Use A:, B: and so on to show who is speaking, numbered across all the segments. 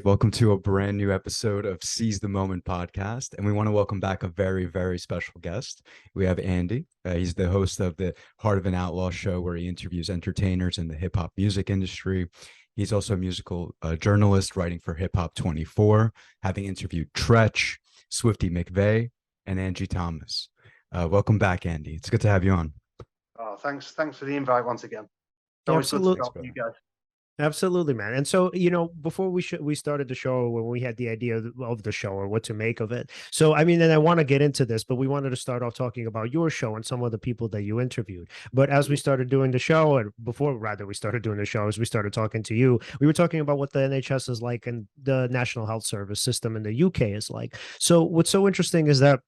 A: Welcome to a brand new episode of Seize the Moment podcast. And we want to welcome back a very, very special guest. We have Andy. He's the host of the Heart of an Outlaw show, where he interviews entertainers in the hip hop music industry. He's also a musical journalist writing for Hip Hop 24, having interviewed Treach, Swifty Mcvay, and Angie Thomas. Welcome back, Andy. It's good to have you on.
B: Oh, thanks for the invite once again. It's
C: Yeah,
B: always good to
C: absolutely.
B: talk to you guys.
C: Absolutely, man. And so, before we started the show, when we had the idea of the show or what to make of it. So, I mean, and I want to get into this, but we wanted to start off talking about your show and some of the people that you interviewed. But as we started doing the show, and before rather we started doing the show, as we started talking to you, we were talking about what the NHS is like and the National Health Service system in the UK is like. So, what's so interesting is that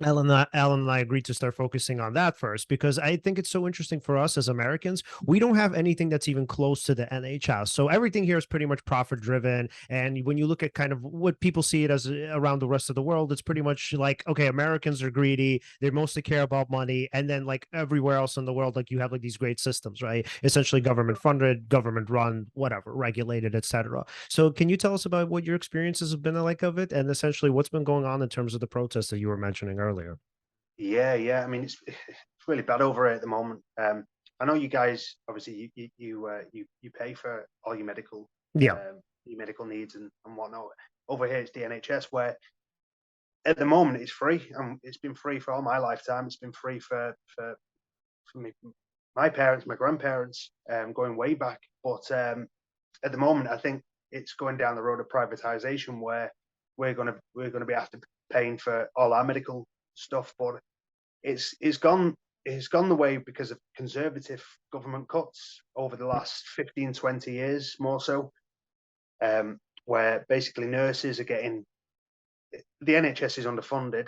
C: Alan and I agreed to start focusing on that first because I think it's so interesting for us as Americans. We don't have anything that's even close to the NHS. So everything here is pretty much profit driven. And when you look at kind of what people see it as around the rest of the world, it's pretty much like, okay, Americans are greedy. They mostly care about money. And then like everywhere else in the world, like you have like these great systems, right? Essentially government funded, government run, whatever, regulated, etc. So can you tell us about what your experiences have been like of it and essentially what's been going on in terms of the protests that you were mentioning earlier?
B: Yeah. I mean, it's really bad over here at the moment. I know you guys obviously you pay for all your medical
C: Yeah.
B: needs and whatnot. Over here, it's the NHS, where at the moment it's free. It's been free for all my lifetime. It's been free for me, my parents, my grandparents, going way back. But at the moment, I think it's going down the road of privatization, where we're gonna be after paying for all our medical stuff. But it's gone the way because of conservative government cuts over the last 15, 20 years, more so, where basically nurses are getting, the NHS is underfunded.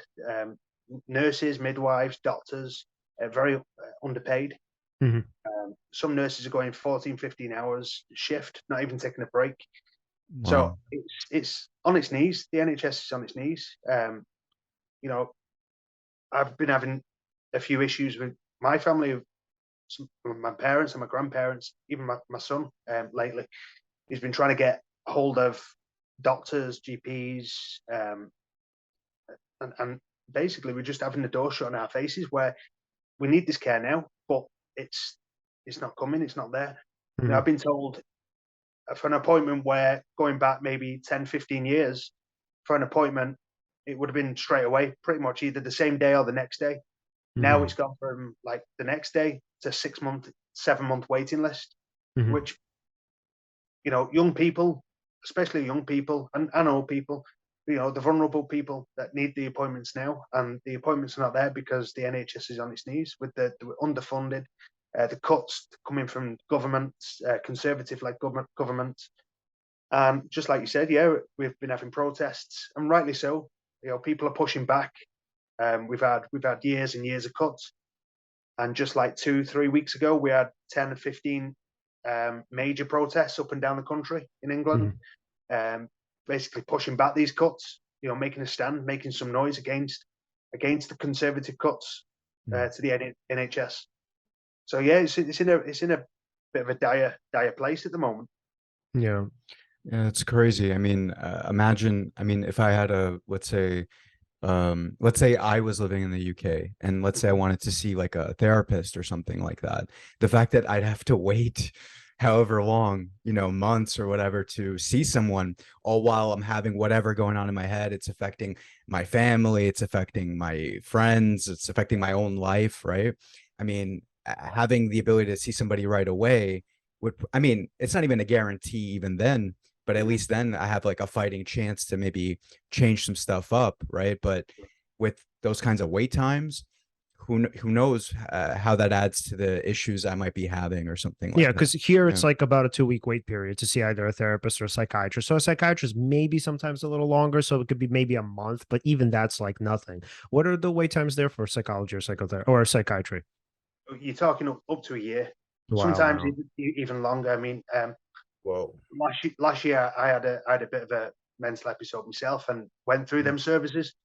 B: Nurses, midwives, doctors are very underpaid.
C: Mhm.
B: Some nurses are going 14, 15 hours shift, not even taking a break.
A: Wow.
B: So it's on its knees. The NHS is on its knees. I've been having a few issues with my family, my parents and my grandparents, even my son lately. He's been trying to get hold of doctors, GPs, and basically we're just having the door shut on our faces, where we need this care now, but it's not coming, it's not there.
C: Mhm.
B: I've been told for an appointment where going back maybe 10, 15 years, for an appointment, it would have been straight away, pretty much either the same day or the next day. Now
C: Mhm.
B: it's gone from like the next day to 6 month, 7 month waiting list,
C: Mhm.
B: which, young people, especially young people and old people, the vulnerable people that need the appointments now, and the appointments are not there because the NHS is on its knees with the underfunded, the cuts coming from governments, conservative like government. And just like you said, yeah, we've been having protests, and rightly so. People are pushing back. We've had years and years of cuts, and just like 2, 3 weeks ago, we had 10 or 15 major protests up and down the country in England,
C: Mhm.
B: basically pushing back these cuts. Making a stand, making some noise against the conservative cuts to the NHS. So yeah, it's in a bit of a dire place at the moment.
C: Yeah.
A: Yeah, it's crazy. I mean, imagine, if I had let's say I was living in the UK and let's say I wanted to see like a therapist or something like that. The fact that I'd have to wait however long, months or whatever to see someone, all while I'm having whatever going on in my head. It's affecting my family, it's affecting my friends, it's affecting my own life, right? I mean, having the ability to see somebody right away would, it's not even a guarantee even then, but at least then I have like a fighting chance to maybe change some stuff up, right? But with those kinds of wait times, who knows how that adds to the issues I might be having or something like
C: Yeah,
A: that.
C: because here
A: Yeah.
C: it's like about a 2 week wait period to see either a therapist or a psychiatrist. So a psychiatrist maybe sometimes a little longer, so it could be maybe a month, but even that's like nothing. What are the wait times there for psychology or psychotherapy or psychiatry?
B: You're talking up to a year, sometimes
C: Wow.
B: even longer. I mean,
A: Whoa.
B: last year I had a bit of a mental episode myself and went through them services,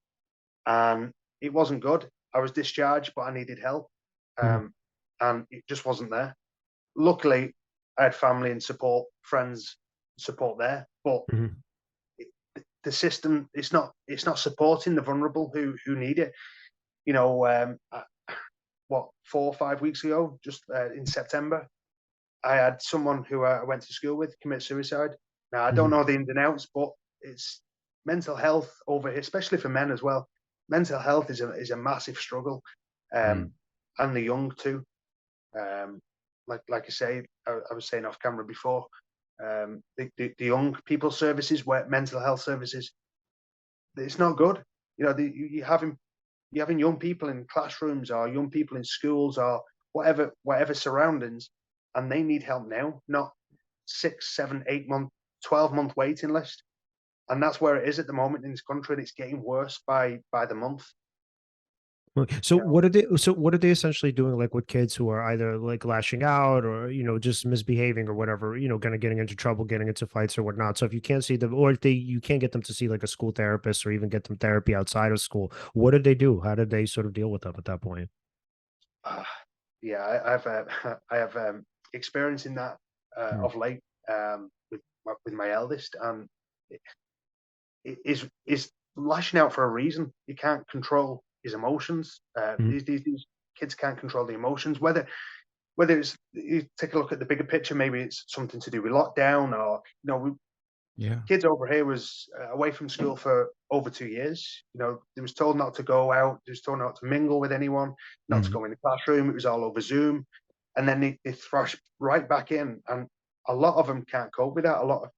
B: and it wasn't good. I was discharged, but I needed help,
C: Mhm.
B: and it just wasn't there. Luckily, I had family and friends support there, but
C: Mhm.
B: the system, it's not supporting the vulnerable who need it. You know, what, 4 or 5 weeks ago, just in September, I had someone who I went to school with commit suicide. Now, I don't know the ins and outs, but it's mental health over here, especially for men as well. Mental health is a massive struggle, and the young too. Like I say, I was saying off camera before, the young people services, where mental health services, it's not good. You know, you're having young people in classrooms or young people in schools or whatever surroundings, and they need help now, not 6, 7, 8 month, 12-month waiting list. And that's where it is at the moment in this country. And it's getting worse by the month.
C: So
B: You know?
C: what are they essentially doing, like with kids who are either like lashing out or, you know, just misbehaving or whatever, you know, kind of getting into trouble, getting into fights or whatnot. So if you can't see them, or if you can't get them to see like a school therapist or even get them therapy outside of school, what did they do? How did they sort of deal with them at that point?
B: Yeah, I have experience in that of late, with my eldest, and it is lashing out for a reason. You can't control his emotions. These kids can't control the emotions. Whether it's, you take a look at the bigger picture, maybe it's something to do with lockdown, or you know, kids over here was away from school for over 2 years. You know, they was told not to go out. They was told not to mingle with anyone, not to go in the classroom. It was all over Zoom, and then they thrash right back in. And a lot of them can't cope with that. A lot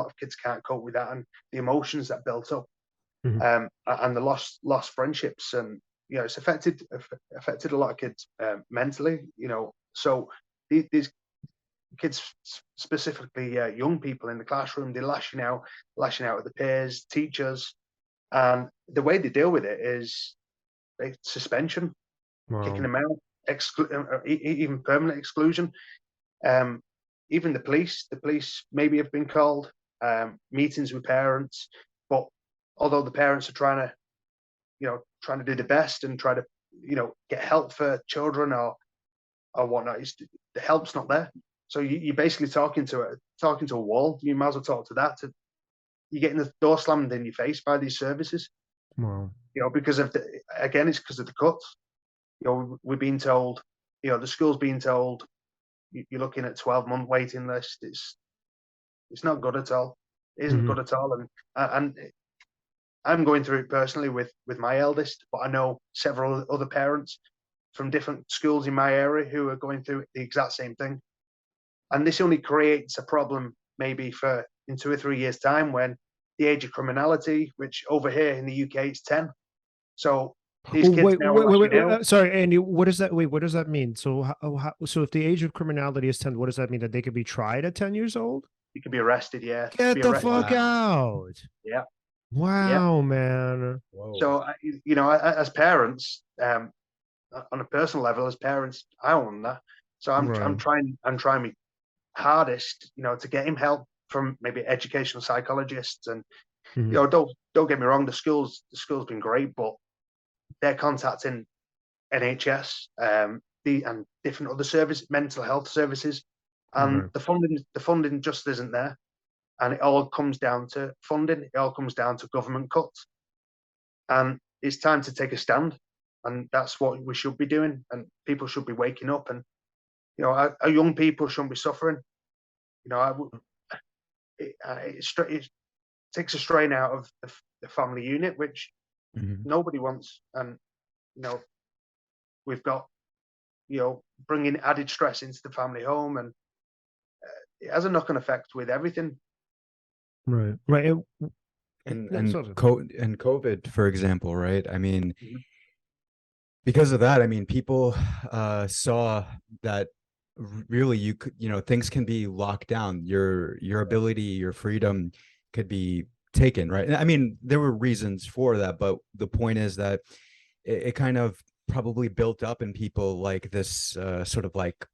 B: of kids can't cope with that, and the emotions that built up, and the lost friendships, and you know, it's affected a lot of kids mentally. You know, so these kids, specifically young people in the classroom, they're lashing out at the peers, teachers, and the way they deal with it is suspension, kicking them out, even permanent exclusion. Even the police maybe have been called, meetings with parents, but although the parents are trying to do the best and try to, you know, get help for children or whatnot, the help's not there. So you're basically talking to a wall. You might as well talk to that. You're getting the door slammed in your face by these services.
C: Wow.
B: You know, because of it's because of the cuts. You know, we're being told, you know, the school's being told you're looking at 12-month waiting list. It's not good at all. It isn't good at all. And I'm going through it personally with my eldest, but I know several other parents from different schools in my area who are going through the exact same thing. And this only creates a problem maybe for in 2 or 3 years' time, when the age of criminality, which over here in the UK is 10. So these kids now are lashing out.
C: Sorry, Andy. What does that? Wait, what does that mean? So, so if the age of criminality is 10, what does that mean? That they could be tried at 10 years old?
B: You can be arrested. Yeah.
C: Get the fuck out.
B: Yeah.
C: Wow, man.
A: Whoa.
B: So, you know, as parents, on a personal level, as parents, I own that. So I'm trying my hardest, you know, to get him help from maybe educational psychologists. And you know, don't get me wrong, the school's been great, but they're contacting NHS, and different other mental health services, and the funding just isn't there. And it all comes down to funding. It all comes down to government cuts. And it's time to take a stand. And that's what we should be doing. And people should be waking up. And, you know, our young people shouldn't be suffering. You know, it takes a strain out of the family unit, which nobody wants. And, you know, we've got, you know, bringing added stress into the family home. And it has a knock-on effect with everything.
C: Right.
A: And COVID, for example, right? I mean, because of that, I mean, people saw that really you could, you know, things can be locked down. Your ability, your freedom could be taken, right? I mean, there were reasons for that, but the point is that it kind of probably built up in people like this sort of like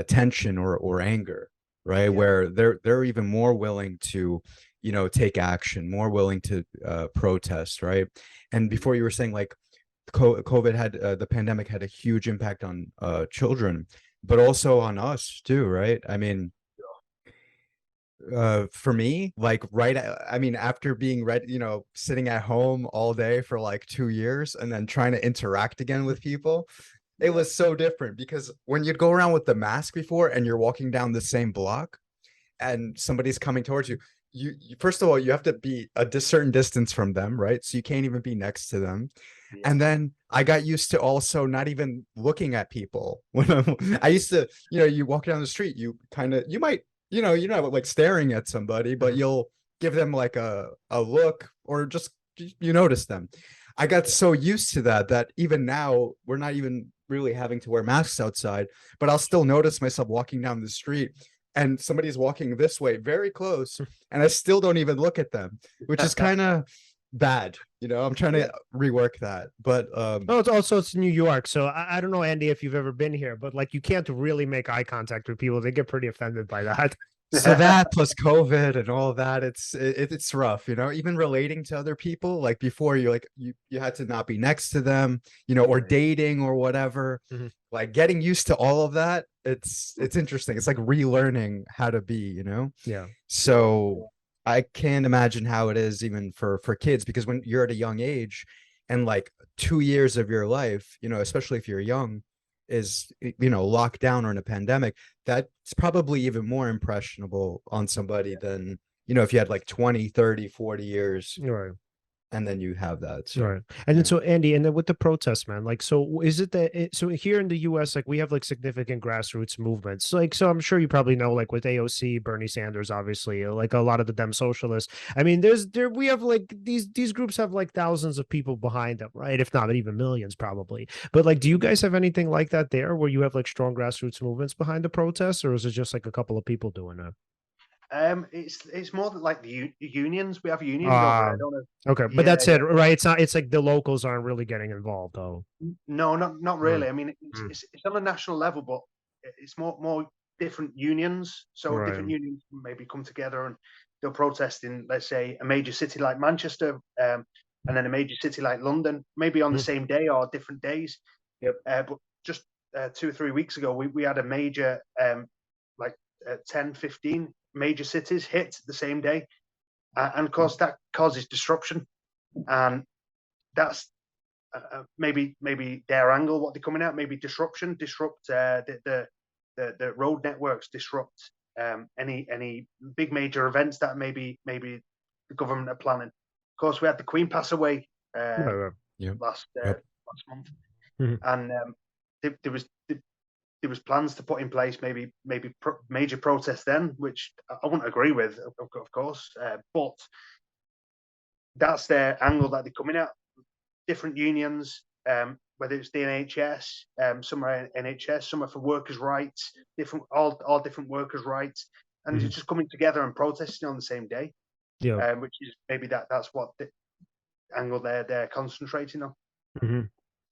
A: tension or anger, right? Where they're even more willing to, you know, take action, more willing to protest, right? And before you were saying like COVID had the pandemic had a huge impact on children, but also on us too, right? I mean, For me, like I mean, after being ready, sitting at home all day for like 2 years and then trying to interact again with people, it was so different because when you'd go around with the mask before and you're walking down the same block and somebody's coming towards you, first of all, you have to be a certain distance from them, right? So you can't even be next to them.
B: Yeah.
A: And then I got used to also not even looking at people when I used to, you walk down the street, you might, you're not like staring at somebody, but you'll give them like a look or just you notice them. I got so used to that even now we're not even really having to wear masks outside, but I'll still notice myself walking down the street and somebody's walking this way very close and I still don't even look at them, which is kind of bad. I'm trying to rework that, but
C: No, it's New York, so I don't know, Andy, if you've ever been here, but like you can't really make eye contact with people. They get pretty offended by that.
A: so that plus COVID and all that, it's rough, even relating to other people. Like before, you had to not be next to them, or dating or whatever. Like getting used to all of that, it's interesting. It's like relearning how to be,
C: Yeah.
A: So I can't imagine how it is even for kids, because when you're at a young age and like 2 years of your life, especially if you're young, is locked down or in a pandemic, that's probably even more impressionable on somebody than if you had like 20, 30, 40 years
C: Right.
A: and then you have that. So,
C: Right. And then so Andy, and then with the protests, man, like, so is it that so here in the US, like we have like significant grassroots movements. Like, so I'm sure you probably know, like with AOC, Bernie Sanders, obviously, like a lot of the Dem socialists. I mean, we have like these groups have like thousands of people behind them, right? If not even millions, probably. But like, do you guys have anything like that there where you have like strong grassroots movements behind the protests, or is it just like a couple of people doing it?
B: It's more like the unions. We have unions over there. I don't know.
C: Okay, but that's it, right? It's not. It's like the locals aren't really getting involved, though.
B: No, not really. I mean,
C: Mm.
B: it's on a national level, but it's more different unions. So
C: Right.
B: different unions maybe come together and they'll protest in, let's say, a major city like Manchester, and then a major city like London, maybe on the same day or different days.
C: Yep.
B: But just 2 or 3 weeks ago, we had a major, like 10, 15 major cities hit the same day. And of course, that causes disruption. And that's maybe their angle, what they're coming at, maybe disrupt the road networks, disrupt any big major events that maybe the government are planning. Of course, we had the Queen pass away last month, and there was plans to put in place maybe major protests then, which I wouldn't agree with, of course, but that's their angle that they're coming at. Different unions, whether it's the NHS, some are NHS, some are for workers' rights, all different workers' rights, and they're just coming together and protesting on the same day. Which is maybe that's what the angle they're concentrating on.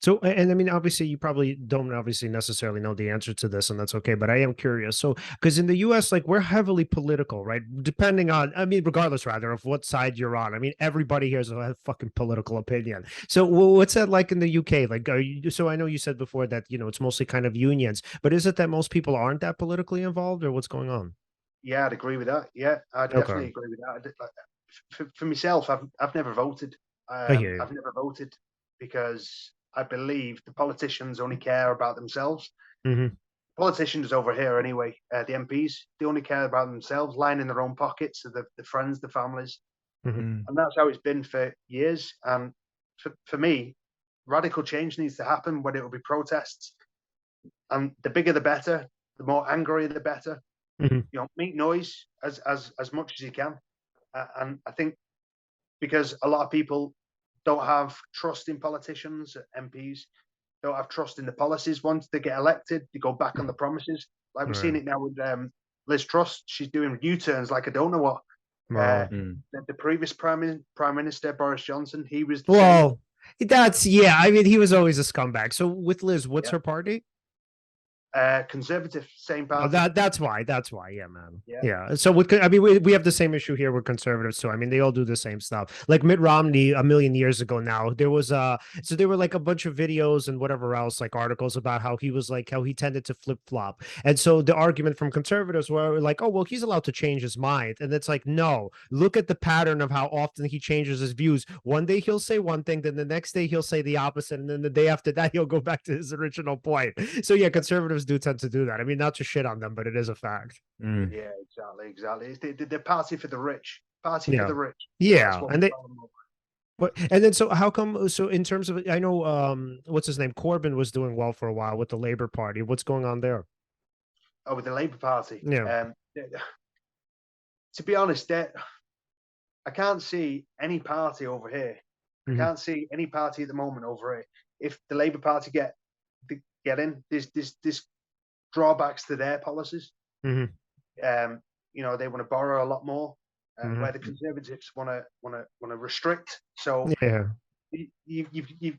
C: So, and I mean, obviously, you probably don't obviously necessarily know the answer to this, and that's okay, but I am curious. So, because in the US, like we're heavily political, right? Depending on, I mean, regardless rather of what side you're on. I mean, everybody here has a fucking political opinion. So, what's that like in the UK? Like, so I know you said before that, it's mostly kind of unions, but is it that most people aren't that politically involved, or what's going on?
B: Yeah, I'd agree with that. Yeah, I definitely agree with that. For myself, I've never voted. I've never voted because I believe the politicians only care about themselves. Politicians over here, anyway, the MPs, they only care about themselves, lying in their own pockets, the friends, the families, and that's how it's been for years. And for me, radical change needs to happen. Whether it will be protests, and the bigger the better, the more angry the better. Make noise as much as you can, and I think because a lot of people don't have trust in politicians, MPs, don't have trust in the policies. Once they get elected, they go back on the promises. Like we're seeing it now with Liz Truss. She's doing U-turns like I don't know what. The previous Prime Minister, Boris Johnson, he was the same.
C: That's, I mean, he was always a scumbag. So with Liz, what's her party?
B: Conservative, same
C: Oh,
B: party.
C: that's why. Yeah, man.
B: Yeah.
C: Yeah. So I mean, we have the same issue here with conservatives too. I mean, they all do the same stuff. Like Mitt Romney, a million years ago now, there was so there were like a bunch of videos and whatever else, like articles about how he was like how he tended to flip flop. And so the argument from conservatives were like, oh well, he's allowed to change his mind. And it's like, no, look at the pattern of how often he changes his views. One day he'll say one thing, then the next day he'll say the opposite, and then the day after that he'll go back to his original point. So yeah, conservatives do tend to do that. I mean, not to shit on them, but it is a fact.
A: Mm.
B: Yeah, exactly. It's the party for the rich. Party
C: Yeah.
B: for the rich.
C: Yeah,
B: That's what
C: and
B: we
C: they
B: call them over.
C: but and then so how come so in terms of I know what's his name? Corbyn was doing well for a while with the Labour Party. What's going on there?
B: Oh, with the Labour Party.
C: Yeah.
B: To be honest, I can't see any party over here. I
C: Mhm.
B: can't see any party at the moment over here. If the Labour Party get in, there's drawbacks to their policies.
C: Mhm.
B: You know, they want to borrow a lot more,
C: Mhm.
B: where the Conservatives want to restrict. So
C: Yeah.
B: you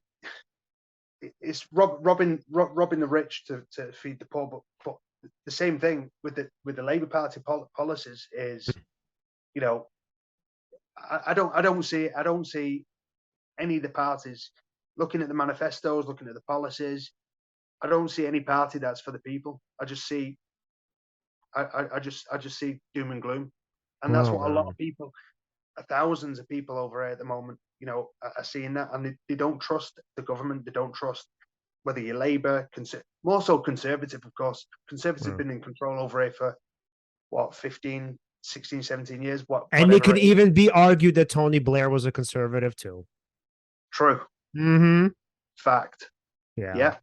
B: it's robbing the rich to feed the poor. But the same thing with the Labour Party policies is, you know, I don't see any of the parties looking at the manifestos, looking at the policies. I don't see any party that's for the people. I just see doom and gloom, and that's
C: Oh,
B: what a lot
C: man.
B: of people, thousands of people over here at the moment, you know, are seeing that, and they don't trust the government. They don't trust whether you're Labour, more so Conservative, of course. Conservative have been in control over here for what 15, 16, 17 years.
C: And it
B: Whatever
C: could
B: it is.
C: even be argued that Tony Blair was a conservative too.
B: True.
C: Mm-hmm.
B: Fact.
C: Yeah.
B: Yeah.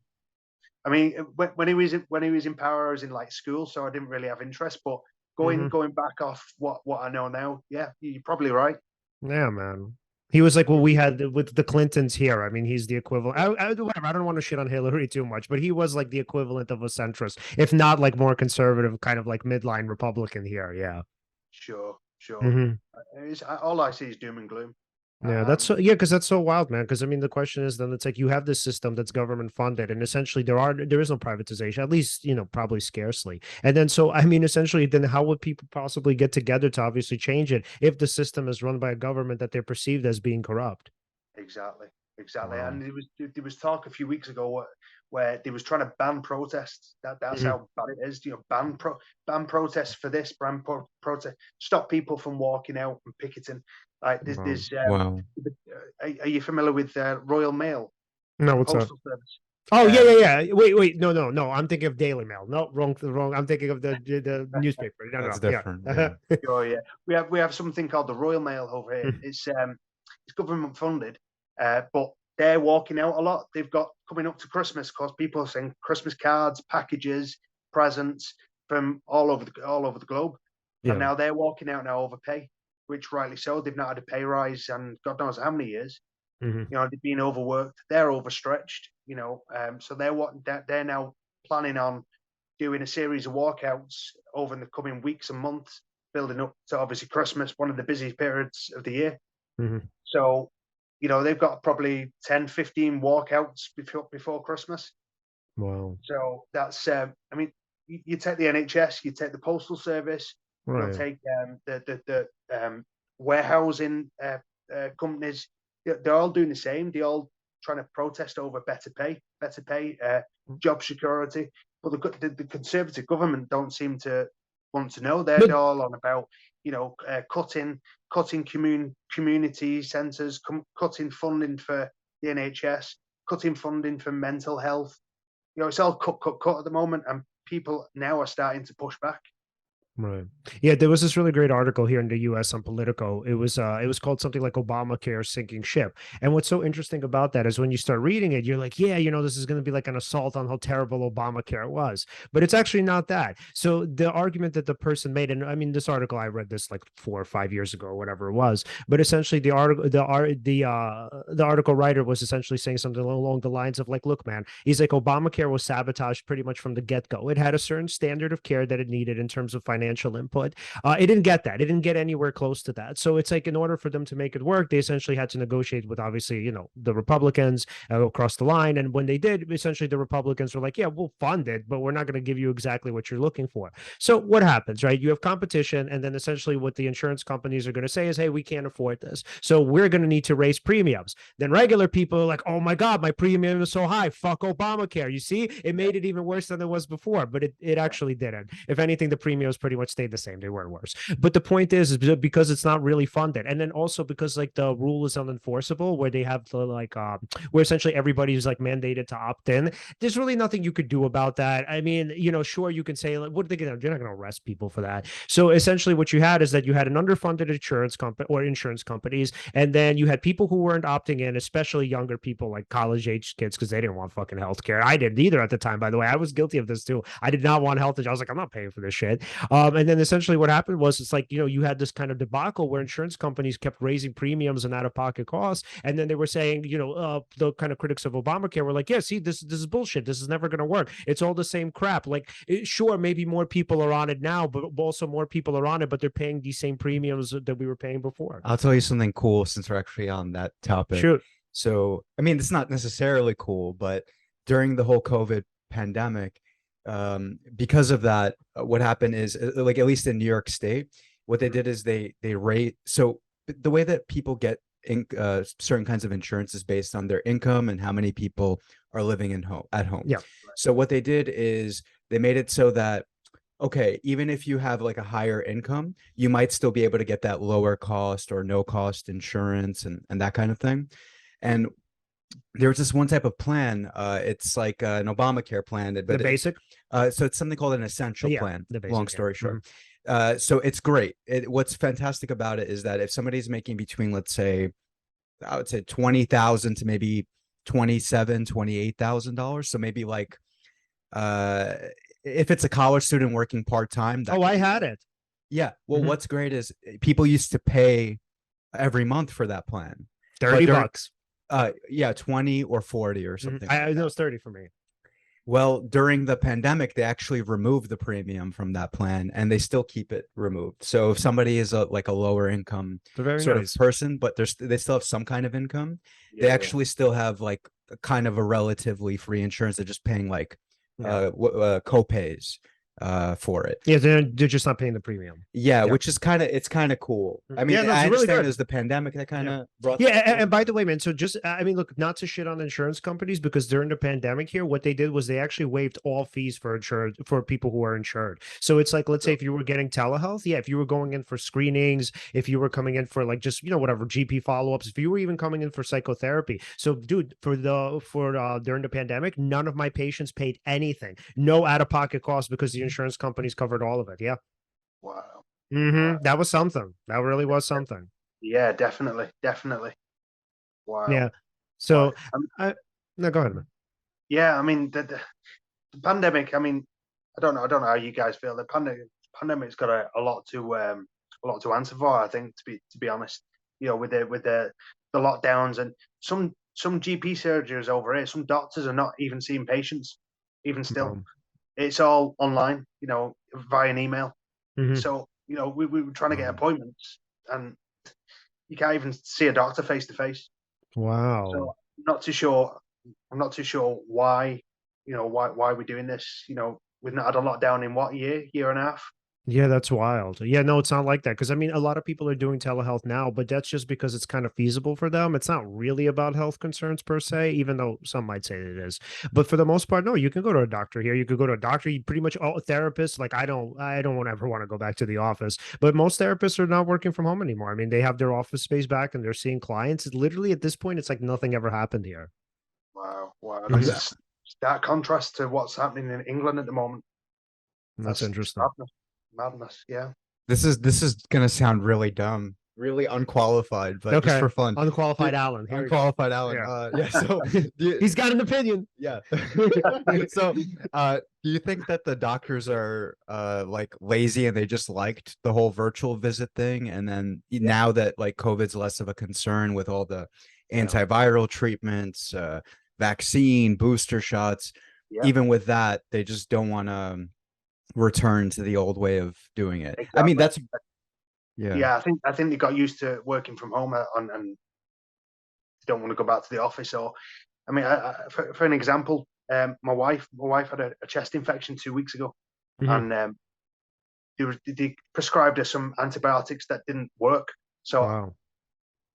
B: I mean, when he was in power, I was in like school, so I didn't really have interest. But going back off what I know now, yeah, you're probably right.
C: Yeah, man. He was like what we had with the Clintons here. I mean, he's the equivalent. Whatever. I don't want to shit on Hillary too much, but he was like the equivalent of a centrist, if not like more conservative, kind of like midline Republican here. Yeah.
B: Sure.
C: Mm-hmm.
B: All I see is doom and gloom.
C: Yeah, that's so yeah, because that's so wild, man. Because I mean, the question is then it's like you have this system that's government funded, and essentially there is no privatization, at least probably scarcely. And then so I mean, essentially, then how would people possibly get together to obviously change it if the system is run by a government that they're perceived as being corrupt?
B: Exactly.
C: Wow.
B: And there was talk a few weeks ago where they was trying to ban protests. That's how bad it is. You know, ban protests for this, protest, stop people from walking out and picketing. Like there's
A: Wow.
B: are you familiar with Royal Mail?
C: No, what's up?
B: Postal Service.
C: Oh yeah. Wait. No. I'm thinking of Daily Mail. No, wrong. I'm thinking of the newspaper. No,
A: That's
C: no.
A: different.
C: Yeah.
B: Oh yeah. We have something called the Royal Mail over here. It's government funded, but they're walking out a lot. They've got coming up to Christmas because people are sending Christmas cards, packages, presents from all over the globe, and now they're walking out now overpay, which rightly so. They've not had a pay rise and God knows how many years. You know, they've been overworked. They're overstretched. You know, so they're now planning on doing a series of walkouts over the coming weeks and months, building up to obviously Christmas, one of the busiest periods of the year. So, you know, they've got probably 10, 15 walkouts before Christmas.
C: Wow.
B: So that's, I mean, you take the NHS, you take the Postal Service,
C: Right.
B: you'll take the warehousing companies. They're all doing the same. They're all trying to protest over better pay, job security. But the Conservative government don't seem to want to know. They're all on about, you know, cutting community centres, cutting funding for the NHS, cutting funding for mental health. You know, it's all cut at the moment, and people now are starting to push back.
C: Right. Yeah, there was this really great article here in the US on Politico. It was called something like Obamacare sinking ship. And what's so interesting about that is when you start reading it, you're like, yeah, this is going to be like an assault on how terrible Obamacare was. But it's actually not that. So the argument that the person made, and I mean, this article, I read this like 4 or 5 years ago, or whatever it was, but essentially the article writer was essentially saying something along the lines of like, look, man, he's like, Obamacare was sabotaged pretty much from the get-go. It had a certain standard of care that it needed in terms of financial financial input. It didn't get that. It didn't get anywhere close to that. So it's like in order for them to make it work, they essentially had to negotiate with obviously, the Republicans across the line. And when they did, essentially the Republicans were like, yeah, we'll fund it, but we're not going to give you exactly what you're looking for. So what happens, right? You have competition, and then essentially what the insurance companies are going to say is, hey, we can't afford this, so we're going to need to raise premiums. Then regular people are like, oh my God, my premium is so high. Fuck Obamacare. You see, it made it even worse than it was before, but it actually didn't. If anything, the premiums pretty much stayed the same. They weren't worse. But the point is because it's not really funded. And then also because like the rule is unenforceable, where they have to like, where essentially everybody's like mandated to opt in. There's really nothing you could do about that. I mean, sure, you can say, like, what are they going to do? They're not going to arrest people for that. So essentially what you had is that you had an underfunded insurance company or insurance companies, and then you had people who weren't opting in, especially younger people, like college age kids, because they didn't want fucking healthcare. I didn't either at the time, by the way. I was guilty of this too. I did not want health insurance. I was like, I'm not paying for this shit. And then essentially what happened was, it's like, you had this kind of debacle where insurance companies kept raising premiums and out-of-pocket costs. And then they were saying, the kind of critics of Obamacare were like, yeah, see, this is bullshit. This is never going to work. It's all the same crap. Like, sure, maybe more people are on it now, but also more people are on it, but they're paying these same premiums that we were paying before.
A: I'll tell you something cool since we're actually on that topic.
C: Shoot.
A: So, I mean, it's not necessarily cool, but during the whole COVID pandemic, because of that, what happened is, like, at least in New York State, what they did is they rate. So the way that people get certain kinds of insurance is based on their income and how many people are living at home.
C: Yeah.
A: So what they did is they made it so that, okay, even if you have like a higher income, you might still be able to get that lower cost or no cost insurance and that kind of thing. And there was this one type of plan. It's like an Obamacare plan, but
C: The basic.
A: So it's something called an essential plan.
C: The basic,
A: Long story short. So it's great. What's fantastic about it is that if somebody's making between, let's say, I would say 20,000 to maybe $28,000. So maybe like, if it's a college student working part-time.
C: I had it.
A: Yeah. Well, what's great is people used to pay every month for that plan.
C: $30.
A: Yeah, 20 or 40 or something.
C: I know it's 30 for me.
A: Well, during the pandemic, they actually removed the premium from that plan, and they still keep it removed. So if somebody is like a lower income sort of person, but they still have some kind of income, they actually still have like kind of a relatively free insurance. They're just paying like co-pays for it.
C: Yeah, they're just not paying the premium.
A: Yeah, which is kind of cool. I mean, I understand
C: really
A: there's the pandemic that kind of brought.
C: And by the way, man, so just, I mean, look, not to shit on insurance companies, because during the pandemic here, what they did was they actually waived all fees for insurance for people who are insured. So it's like, let's say if you were getting telehealth, if you were going in for screenings, if you were coming in for like just, whatever, GP follow-ups, if you were even coming in for psychotherapy. So dude, for during the pandemic, none of my patients paid anything, no out-of-pocket costs, because the insurance companies covered all of it. Yeah.
B: Wow.
C: Wow. That was something. That really was something.
B: Yeah, definitely. Wow.
C: Yeah. So, no, go ahead, man.
B: Yeah, I mean, the pandemic. I mean, I don't know how you guys feel. The pandemic's got a lot to answer for. I think, to be honest, with the lockdowns and some GP surgeries over here, some doctors are not even seeing patients, even still. It's all online, via an email. So, we were trying to get appointments, and you can't even see a doctor face to face.
C: Wow.
B: So I'm not too sure why, why we're doing this. We've not had a lockdown in what, year and a half?
C: Yeah, that's wild. Yeah, no, it's not like that. Because I mean, a lot of people are doing telehealth now, but that's just because it's kind of feasible for them. It's not really about health concerns per se, even though some might say it is. But for the most part, no, you can go to a doctor here. You could go to a doctor. You pretty much all therapists. Like I don't ever want to go back to the office. But most therapists are not working from home anymore. I mean, they have their office space back and they're seeing clients. It's literally at this point, it's like nothing ever happened here.
B: Wow. That's that contrast to what's happening in England at the moment.
C: That's interesting.
B: Madness, yeah.
A: This is gonna sound really dumb, really unqualified, but just for fun.
C: Unqualified Alan.
A: Unqualified Alan. Yeah. So
C: he's got an opinion.
A: Yeah. So do you think that the doctors are like lazy and they just liked the whole virtual visit thing, and then now that like COVID's less of a concern with all the antiviral treatments, vaccine, booster shots, even with that, they just don't want to return to the old way of doing it. I mean,
B: Exactly.
A: that's yeah.
B: Yeah, I think they got used to working from home and don't want to go back to the office. Or, I mean, for an example, my wife had a chest infection 2 weeks ago,
C: Mhm.
B: and they prescribed her some antibiotics that didn't work. So
C: Wow.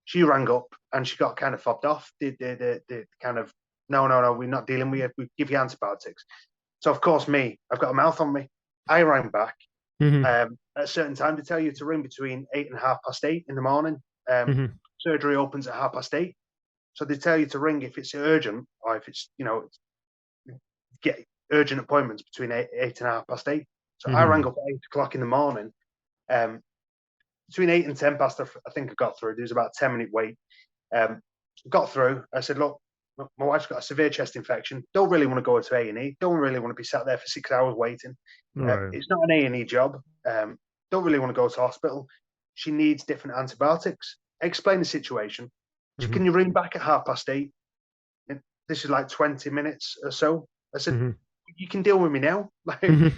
B: she rang up and she got kind of fobbed off. They kind of, no, we're not dealing with you. We give you antibiotics. So of course, I've got a mouth on me. I rang back
C: Mhm.
B: at a certain time to tell you to ring between 8 and 8:30 in the morning.
C: Mhm.
B: Surgery opens at 8:30. So they tell you to ring if it's urgent, or if it's, get urgent appointments between 8 and 8:30. So I rang
C: Mhm.
B: up at 8 o'clock in the morning. Um, Between 8 and 10 past, I think I got through. There was about a 10-minute wait. Um, got through. I said, look, my wife's got a severe chest infection. Don't really want to go to A&E. Don't really want to be sat there for 6 hours waiting.
C: Right.
B: It's not an A&E job. Don't really want to go to hospital. She needs different antibiotics. I explained the situation.
C: Mhm.
B: Can you ring back at 8:30? And this is like 20 minutes or so. I said,
C: Mhm.
B: you can deal with me now. Like,
C: Mhm.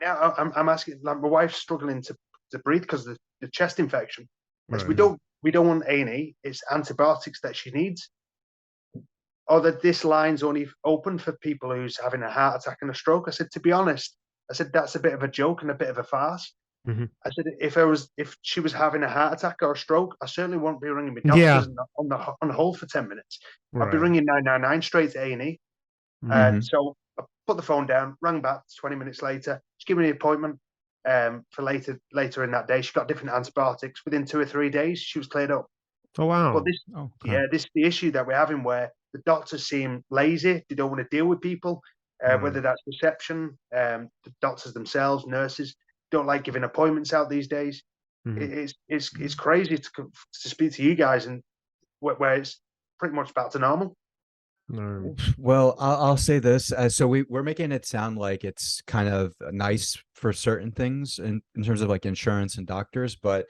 B: now I'm asking, like, my wife's struggling to breathe because of the chest infection. I said,
C: Right.
B: we don't want A&E. It's antibiotics that she needs. Or that this line's only open for people who's having a heart attack and a stroke. I said, to be honest, I said, that's a bit of a joke and a bit of a farce.
C: Mhm.
B: I said, if she was having a heart attack or a stroke, I certainly won't be ringing my
C: Yeah.
B: doctors on hold for 10 minutes. I'd be
C: Right.
B: ringing 999 straight to A&E.
C: Mhm.
B: So I put the phone down, rang back 20 minutes later. She gave me an appointment for later in that day. She got different antibiotics. Within 2 or 3 days, she was cleared up.
C: Oh
B: But
C: wow.
A: Okay.
B: this is the issue that we're having, where the doctors seem lazy. They don't want to deal with people,
C: Right.
B: whether that's reception, the doctors themselves, nurses don't like giving appointments out these days.
C: Mhm.
B: It's crazy to speak to you guys, and where it's pretty much back to normal.
C: Right.
A: Well, I'll say this. So we're making it sound like it's kind of nice for certain things in terms of like insurance and doctors, but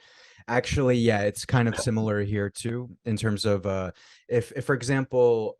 A: actually, yeah, it's kind of similar here too, in terms of if for example,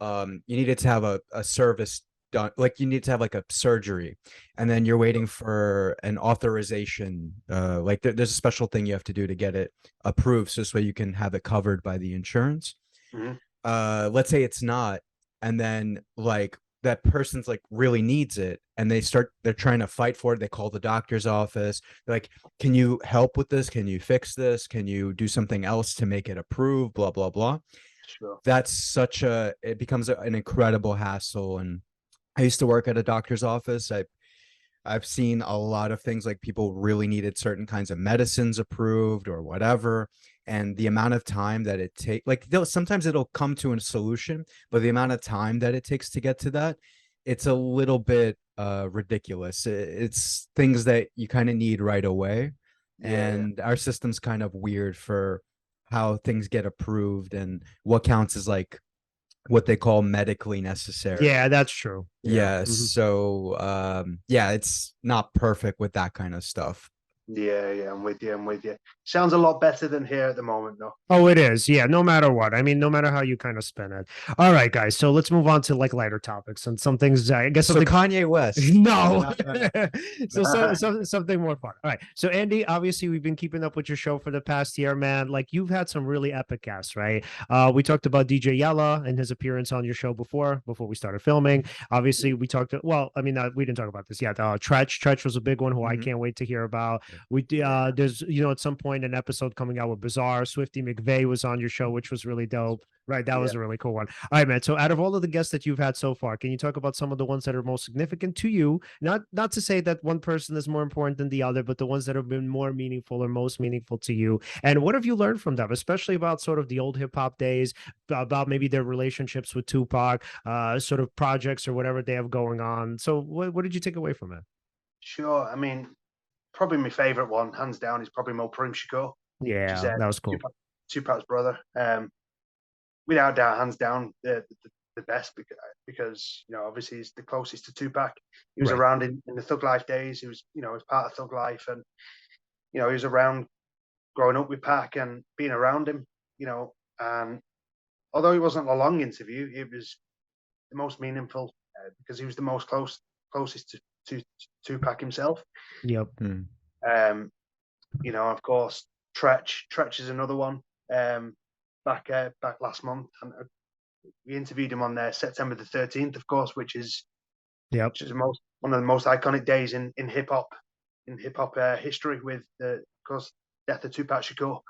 A: you needed to have a service done, like you need to have like a surgery, and then you're waiting for an authorization, like there's a special thing you have to do to get it approved, so this way you can have it covered by the insurance.
B: Mhm.
A: Let's say it's not, and then like that person's like really needs it, and they're trying to fight for it. They call the doctor's office. They're like, can you help with this? Can you fix this? Can you do something else to make it approved? Blah blah blah.
B: Sure.
A: That's such a it becomes an incredible hassle. And I used to work at a doctor's office. I've seen a lot of things, like people really needed certain kinds of medicines approved or whatever. And the amount of time that it take, like sometimes it'll come to a solution, but the amount of time that it takes to get to that, it's a little bit ridiculous. It's things that you kind of need right away.
B: Yeah.
A: And our system's kind of weird for how things get approved and what counts as like what they call medically necessary.
C: Yeah, that's true. Yeah.
A: Yeah,
C: Mhm.
A: so yeah, it's not perfect with that kind of stuff.
B: Yeah, I'm with you. I'm with you. Sounds a lot better than here at the moment, though.
C: Oh, it is. Yeah, no matter what. I mean, no matter how you kind of spin it. All right, guys. So let's move on to like lighter topics and some things. I guess
A: So
C: something.
A: Kanye West.
C: No.
A: No, no, no.
C: So something more fun. All right. So Andy, obviously we've been keeping up with your show for the past year, man. Like you've had some really epic guests, right? We talked about DJ Yella and his appearance on your show before we started filming. Obviously, we talked. Well, I mean, we didn't talk about this yet. Treach was a big one who I
A: Mhm.
C: can't wait to hear about.
B: Yeah.
C: There's at some point an episode coming out with Bizarre. Swifty Mcvay was on your show, which was really dope. Right, that
B: Yeah.
C: was a really cool one. All right, man. So, out of all of the guests that you've had so far, can you talk about some of the ones that are most significant to you? Not to say that one person is more important than the other, but the ones that have been more meaningful or most meaningful to you. And what have you learned from them, especially about sort of the old hip hop days, about maybe their relationships with Tupac, sort of projects or whatever they have going on. So, what did you take away from it?
B: Sure. I mean, probably my favorite one, hands down, is probably Mopreme Shakur, which is
C: Yeah, that was cool.
B: Tupac's brother. Without doubt, hands down, the best, because obviously he's the closest to Tupac. He was
C: Right.
B: around in the Thug Life days. He was was part of Thug Life, and he was around growing up with Pac and being around him. And although it wasn't a long interview, it was the most meaningful, because he was the closest Tupac himself.
C: Yep.
B: You know, of course, Treach is another one. Back last month, and we interviewed him on there September the 13th, of course, which is one of the most iconic days in hip hop history, with of course, death of Tupac Shakur.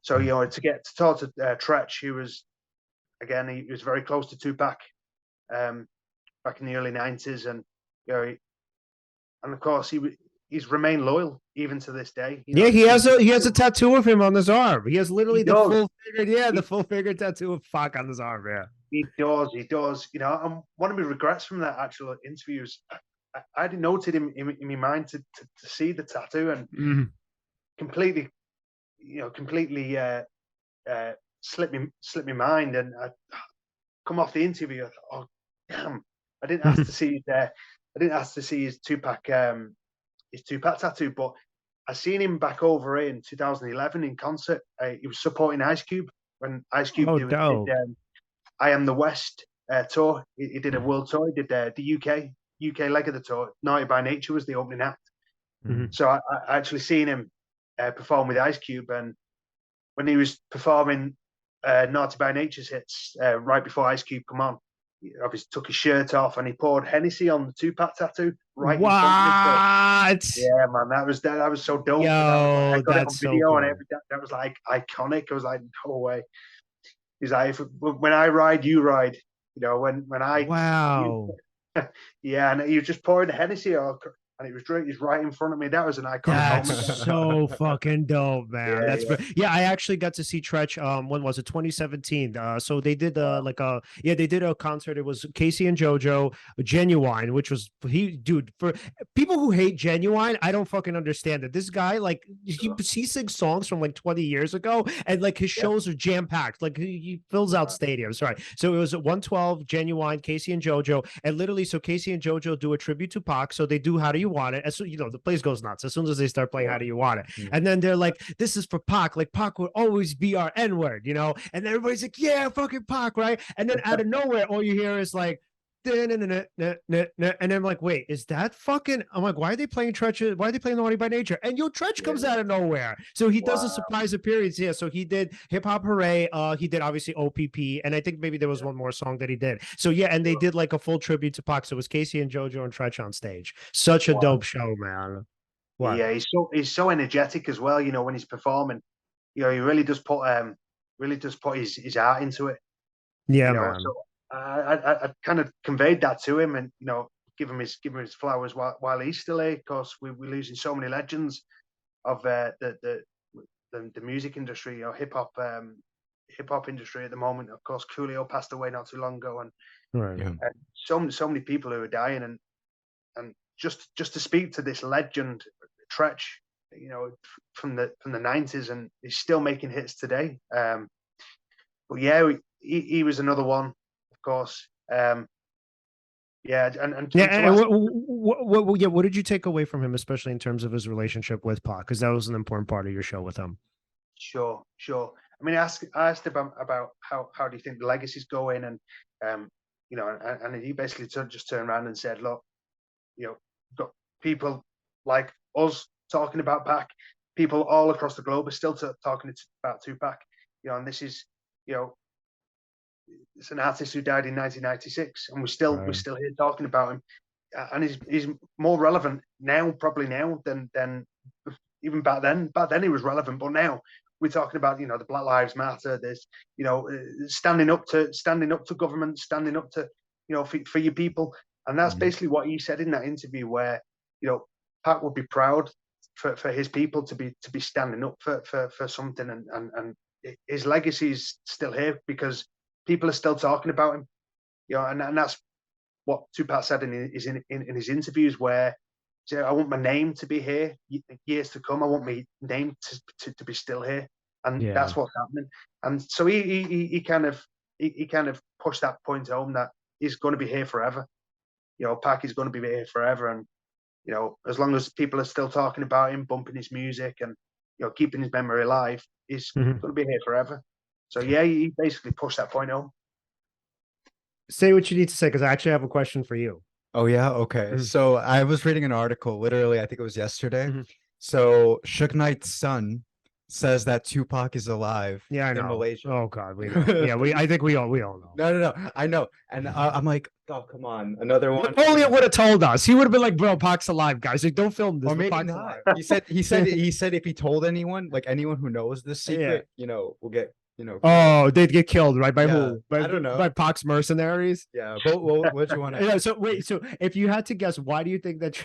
B: So, you know, to talk to Treach, he was very close to Tupac back in the early 90s, and you know, and of course he's remained loyal even to this day. You know,
C: he has a tattoo of him on his arm. He has literally the full figure tattoo of Pac on his arm. Yeah,
B: he does. You know, and one of my regrets from that actual interview is I hadn't noted him in my mind to see the tattoo, and completely slipped my mind, and I come off the interview. I thought, oh damn, I didn't ask to see his Tupac tattoo, but I seen him back over in 2011 in concert. He was supporting Ice Cube when Ice Cube did I Am the West tour. He did a world tour. He did the UK leg of the tour. Naughty by Nature was the opening act. So I actually seen him perform with Ice Cube, and when he was performing Naughty by Nature's hits right before Ice Cube come on, he obviously took his shirt off and he poured Hennessy on the Tupac tattoo right in front of me. Yeah, man, that was so dope. I got it on video, and that was like iconic. I was like, no way. He's like, when I ride, you ride. You know, when I yeah, and he was just pouring the Hennessy out, and it was he's right in front of me. That was an iconic moment.
C: So fucking dope, man. I actually got to see Treach. When was it? 2017. So they did they did a concert. It was Casey and JoJo, Genuine, which was for people who hate Genuine, I don't fucking understand it. This guy, like, he sings songs from like 20 years ago, and like his shows are jam packed. Like he fills out stadiums, right? So it was 112, Genuine, Casey and JoJo, and literally, so Casey and JoJo do a tribute to Pac. So they do How Do You Want It? As so, you know, the place goes nuts as soon as they start playing How Do You Want It? And then they're like, this is for Pac. Like, Pac would always be our N-word, you know? And everybody's like, yeah, fucking Pac, right? And then out of nowhere, all you hear is like, and I'm like, wait, is that fucking? I'm like, why are they playing Treach? Why are they playing Naughty by Nature? And Treach comes out of nowhere. So he does a surprise appearance. Yeah, so he did Hip Hop Hooray. He did obviously OPP, and I think maybe there was one more song that he did. So yeah, and they did like a full tribute to Pac. So it was Casey and JoJo and Treach on stage. Such a dope show, man.
B: What? Yeah, he's so energetic as well. You know, when he's performing, you know, he really does put his heart into it.
C: Yeah,
B: you know,
C: man.
B: So I kind of conveyed that to him, and you know, give him his flowers while he's still here. Of course, we're losing so many legends of the music industry, you know, hip hop industry at the moment. Of course, Coolio passed away not too long ago, and so many people who are dying, and just to speak to this legend, Treach, you know, from the 90s, and he's still making hits today. But yeah, he was another one. Of course, what
C: did you take away from him, especially in terms of his relationship with Pac? Because that was an important part of your show with him.
B: Sure. I mean, I asked about how do you think the legacy's going, and you know, and he basically just turned around and said, look, you know, got people like us talking about Pac, people all across the globe are still talking about Tupac, you know, and this is, you know, it's an artist who died in 1996, and we're still here talking about him, and he's more relevant now, probably now than even back then. Back then he was relevant, but now we're talking about, you know, the Black Lives Matter. There's, you know, standing up to government, standing up to, you know, for your people, and that's basically what he said in that interview, where, you know, Pac would be proud for his people to be standing up for something, and his legacy is still here because people are still talking about him, you know, and that's what Tupac said in his interviews, where he said, I want my name to be here years to come. I want my name to be still here, and that's what's happening. And so he kind of pushed that point home, that he's going to be here forever. You know, Pac is going to be here forever, and you know, as long as people are still talking about him, bumping his music, and you know, keeping his memory alive, he's going to be here forever. So yeah, he basically pushed that point home.
C: Say what you need to say, because I actually have a question for you.
A: Oh yeah, okay.
C: Mhm.
A: So I was reading an article, literally, I think it was yesterday.
C: Mhm.
A: So Suge Knight's son says that Tupac is alive
C: Yeah, I
A: in
C: know.
A: Malaysia.
C: Oh God, we know. Yeah, I think we all know.
A: No, I know. And I'm like, oh, come on, another one.
C: Napoleon would have told us. He would have been like, "Bro, Pac's alive, guys. Like, don't film this.
A: Or
C: But
A: maybe
C: Pac's
A: not.
C: alive."
A: He said if he told anyone, like anyone who knows this
C: Yeah.
A: secret, will get, killed.
C: Oh, they'd get killed, right? By
A: Yeah,
C: who? By
A: I don't know.
C: by Pac's mercenaries.
A: Yeah, but what you want to?
C: Yeah. So wait. So if you had to guess, why do you think that?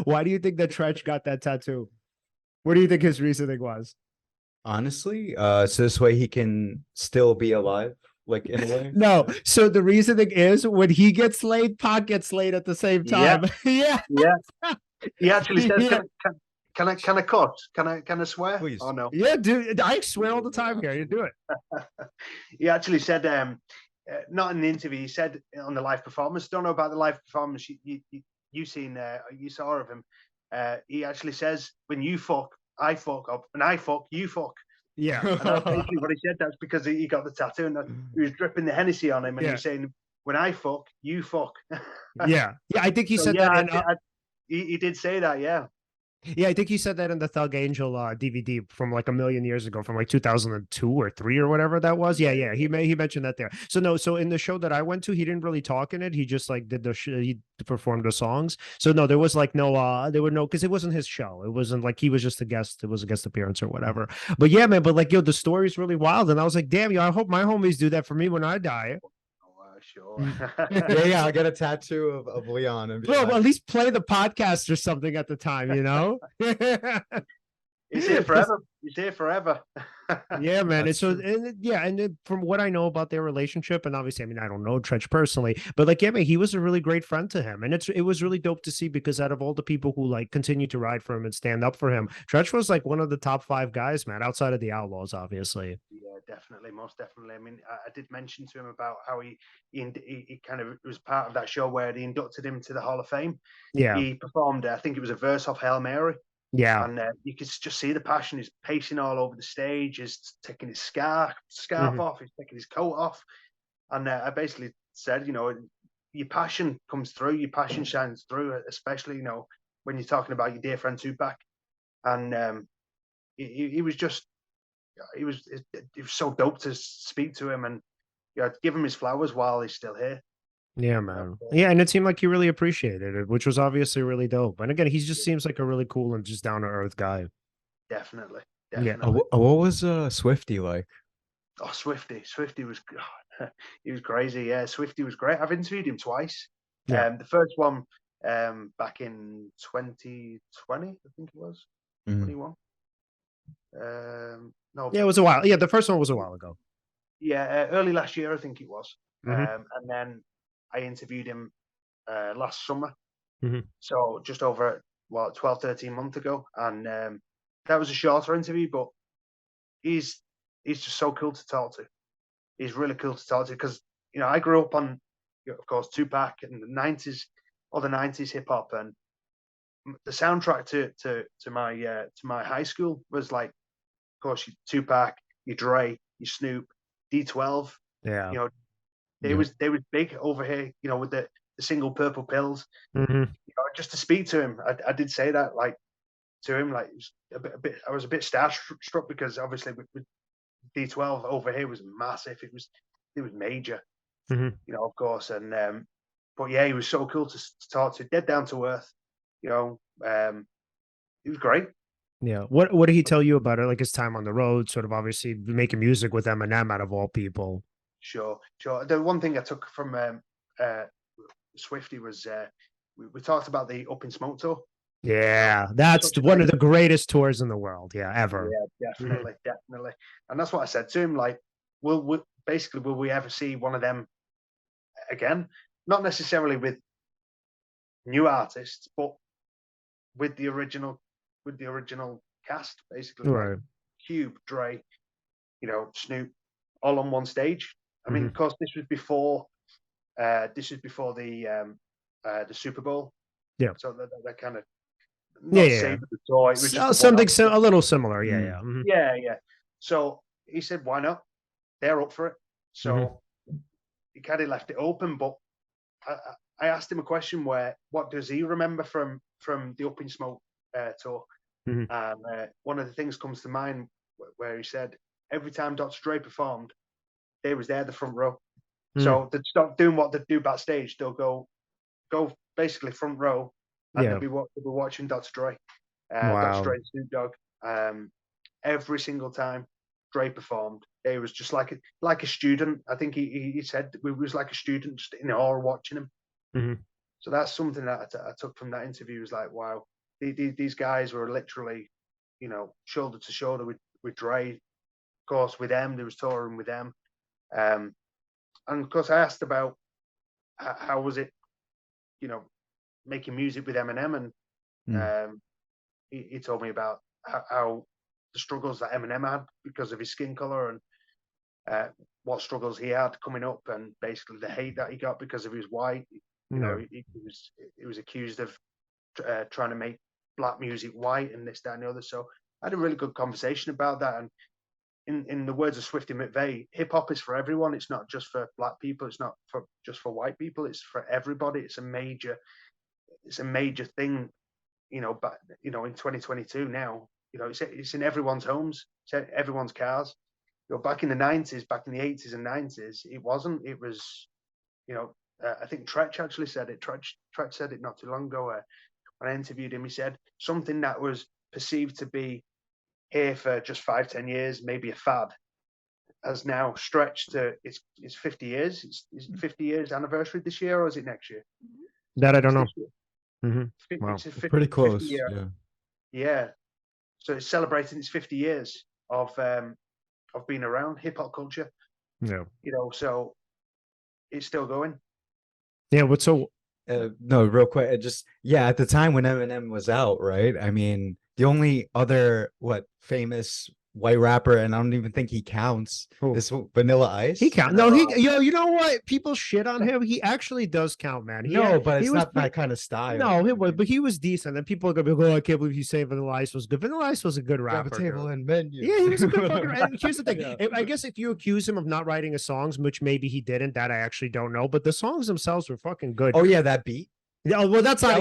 C: Why do you think that Treach got that tattoo? What do you think his reasoning was?
A: Honestly, so this way he can still be alive, like in a way.
C: No. So the reasoning is when he gets laid, Pac gets laid at the same
B: Yeah,
C: time. Yeah.
B: yeah. He actually says,
C: Yeah.
B: can I cut? Can I swear?
A: Please.
B: Oh no.
C: Yeah, dude. I swear all the time here. You do it.
B: He actually said, not in the interview. He said on the live performance. Don't know about the live performance you seen. You saw of him. He actually says, "When you fuck, I fuck up, and I fuck, you fuck."
C: Yeah.
B: And that's basically what he said. That's because he got the tattoo, and he was dripping the Hennessy on him, and he was saying, "When I fuck, you fuck."
C: Yeah. Yeah. I think he
B: So,
C: said
B: yeah,
C: that in
B: he did say that. Yeah.
C: yeah, I think he said that in the Thug Angel DVD from like a million years ago, from like 2002 or 3 or whatever that was. Yeah. He mentioned that there. So no, so in the show that I went to, he didn't really talk in it. He just like did he performed the songs. So no, there was like no there were no, because it wasn't his show. It wasn't like he was just a guest. It was a guest appearance or whatever. But yeah, man. But like yo, the story's really wild, and I was like, damn, yo, I hope my homies do that for me when I die.
B: Sure.
A: Yeah, I got a tattoo of Leon and be
C: Bro,
A: like,
C: at least play the podcast or something at the time, you know?
B: He's here forever. He's here forever.
C: Yeah, man. And
A: That's
C: so,
A: true.
C: and from what I know about their relationship, and obviously, I mean, I don't know Treach personally, but like, yeah, man, he was a really great friend to him, and it was really dope to see because out of all the people who like continue to ride for him and stand up for him, Treach was like one of the top 5 guys, man, outside of the Outlaws, obviously.
B: Yeah, definitely, most definitely. I mean, I did mention to him about how he kind of was part of that show where they inducted him to the Hall of Fame.
C: Yeah,
B: He performed, I think it was a verse off Hail Mary,
C: yeah,
B: and you could just see the passion. He's pacing all over the stage. He's taking his scarf
C: Mhm.
B: off. He's taking his coat off, and I basically said, your passion comes through. Your passion shines through, especially when you're talking about your dear friend Tupac, and he was just it was so dope to speak to him and give him his flowers while he's still here.
C: Yeah, man. Yeah, and it seemed like he really appreciated it, which was obviously really dope. And again, he just seems like a really cool and just down to earth guy.
B: Definitely,
C: Yeah.
B: definitely.
A: what was Swifty like?
B: Oh, Swifty was he was crazy. Yeah, Swifty was great. I've interviewed him twice.
C: Yeah.
B: The first one back in 2020, I think it was.
A: Mhm.
B: 21. No.
C: Yeah, it was a while. Yeah, the first one was a while ago.
B: Yeah, early last year I think it was.
C: Mhm.
B: And then I interviewed him last summer.
C: Mhm.
B: So just over 12, 13 months ago, and that was a shorter interview, but he's just so cool to talk to. He's really cool to talk to because I grew up on, of course, Tupac and the '90s, all the '90s hip hop, and the soundtrack to my high school was like, of course, your Tupac, your Dre, your Snoop, D12.
C: Yeah.
B: They was big over here, with the single Purple Pills.
C: Mhm.
B: Just to speak to him, I did say that to him, like it was a bit. I was a bit starstruck because obviously with D12 over here was massive. It was major,
C: Mhm.
B: of course. And but yeah, he was so cool to talk to, dead down to earth. He was great.
C: Yeah. What did he tell you about it? Like his time on the road, sort of obviously making music with Eminem out of all people.
B: Sure. The one thing I took from Swifty was we talked about the Up in Smoke tour.
C: Yeah, that's one of the greatest tours in the world. Yeah, ever.
B: Yeah, definitely, definitely. And that's what I said to him. Like, will we ever see one of them again? Not necessarily with new artists, but with the original cast, basically.
C: Right.
B: Like Cube, Dre, Snoop, all on one stage. I mean, of course, this was before the Super Bowl.
C: Yeah.
B: So that kind of
C: yeah.
B: The toy. It was just
C: something a little similar. Yeah, yeah.
B: Mm-hmm. Yeah. So he said, "Why not? They're up for it." So he kind of left it open, but I asked him a question where, what does he remember from the Up in Smoke tour?
C: Mhm.
B: One of the things comes to mind where he said every time Dr. Dre performed, they was there the front row. So they'd stop doing what they'd do backstage. They'll go basically front row, and they'll be watching Dr. Dre, Dr. Dre and Snoop Dogg. Every single time Dre performed, it was just like a student. I think he said we was like a student just in awe watching him.
C: Mhm.
B: So that's something that I took from that interview. Was like, wow, these guys were literally, you know, shoulder to shoulder with Dre. Of course, with them, they was touring with them. And of course, I asked about how was it, you know, making music with Eminem, and he told me about how the struggles that Eminem had because of his skin color, and what struggles he had coming up, and basically the hate that he got because of his white. You know, he was accused of trying to make black music white and this, that, and the other. So I had a really good conversation about that. And in the words of Swifty Mcvay, hip hop is for everyone. It's not just for black people. It's not just for white people. It's for everybody. It's a major thing. You know, but you know, in 2022 now, you know, it's in everyone's homes, it's in everyone's cars. You know, back in the 90s, back in the 80s and 90s, it wasn't. It was, you know, I think Treach actually said it. Treach said it not too long ago. When I interviewed him, he said something that was perceived to be here for just 5-10 years, maybe a fad, has now stretched to it's 50 years. It's 50 years anniversary this year, or is it next year?
C: That I don't know. Wow.
B: It's 50,
A: Pretty close.
B: 50 year. Yeah. So it's celebrating its 50 years of being around hip hop culture.
C: Yeah.
B: You know, so it's still going.
C: Yeah. What's so?
A: No, real quick. At the time when Eminem was out, right? I mean, the only other famous white rapper, and I don't even think he counts, is Vanilla Ice.
C: He counts. No, you know what? People shit on him. He actually does count, man.
A: But it's not that kind of style.
C: No, it was, but he was decent. And people are gonna be like, "Oh, I can't believe you say Vanilla Ice was good." Vanilla Ice was a good rapper.
A: Table and menu.
C: Yeah, he was a good fucking. And here's the thing. I guess if you accuse him of not writing his songs, which maybe he didn't, that I actually don't know. But the songs themselves were fucking good.
A: Oh yeah, that beat.
C: Yeah, well, that's not.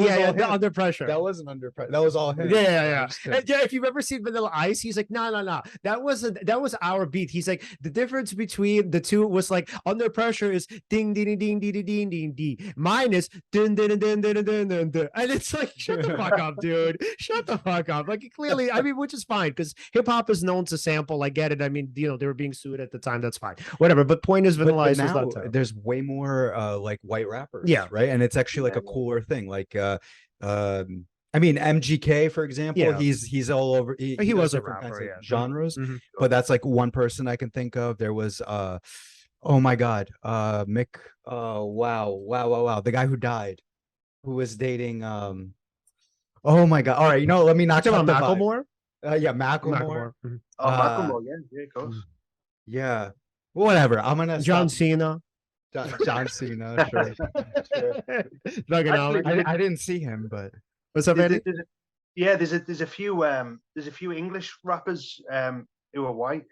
C: Under Pressure.
A: That wasn't Under Pressure. That was all him.
C: Yeah. And if you've ever seen Vanilla Ice, he's like, no. That was our beat. He's like, the difference between the two was like, Under Pressure is ding ding ding ding ding ding ding ding. Mine is ding ding ding ding ding ding ding. And it's like, shut the fuck up, dude. Shut the fuck up. Like clearly, I mean, which is fine because hip hop is known to sample. I get it. I mean, you know, they were being sued at the time. That's fine. Whatever. But point is, Vanilla Ice was not terrible.
A: There's way more like white rappers.
C: Yeah.
A: Right. And it's actually like a cooler thing. Like I mean, MGK, for example, he's all over. He
C: was a rapper,
A: genres, but that's like one person I can think of. There was oh my god, Mick. Wow, the guy who died, who was dating oh my god. All right, you know, let me not talk about
C: Macklemore.
A: Yeah, Macklemore.
B: Oh, Macklemore, yeah, of course.
A: Yeah, whatever. I'm gonna
C: John Cena.
A: John Cena, sure. I didn't see him, but
C: what's up, Andy?
B: There's a few English rappers who are white.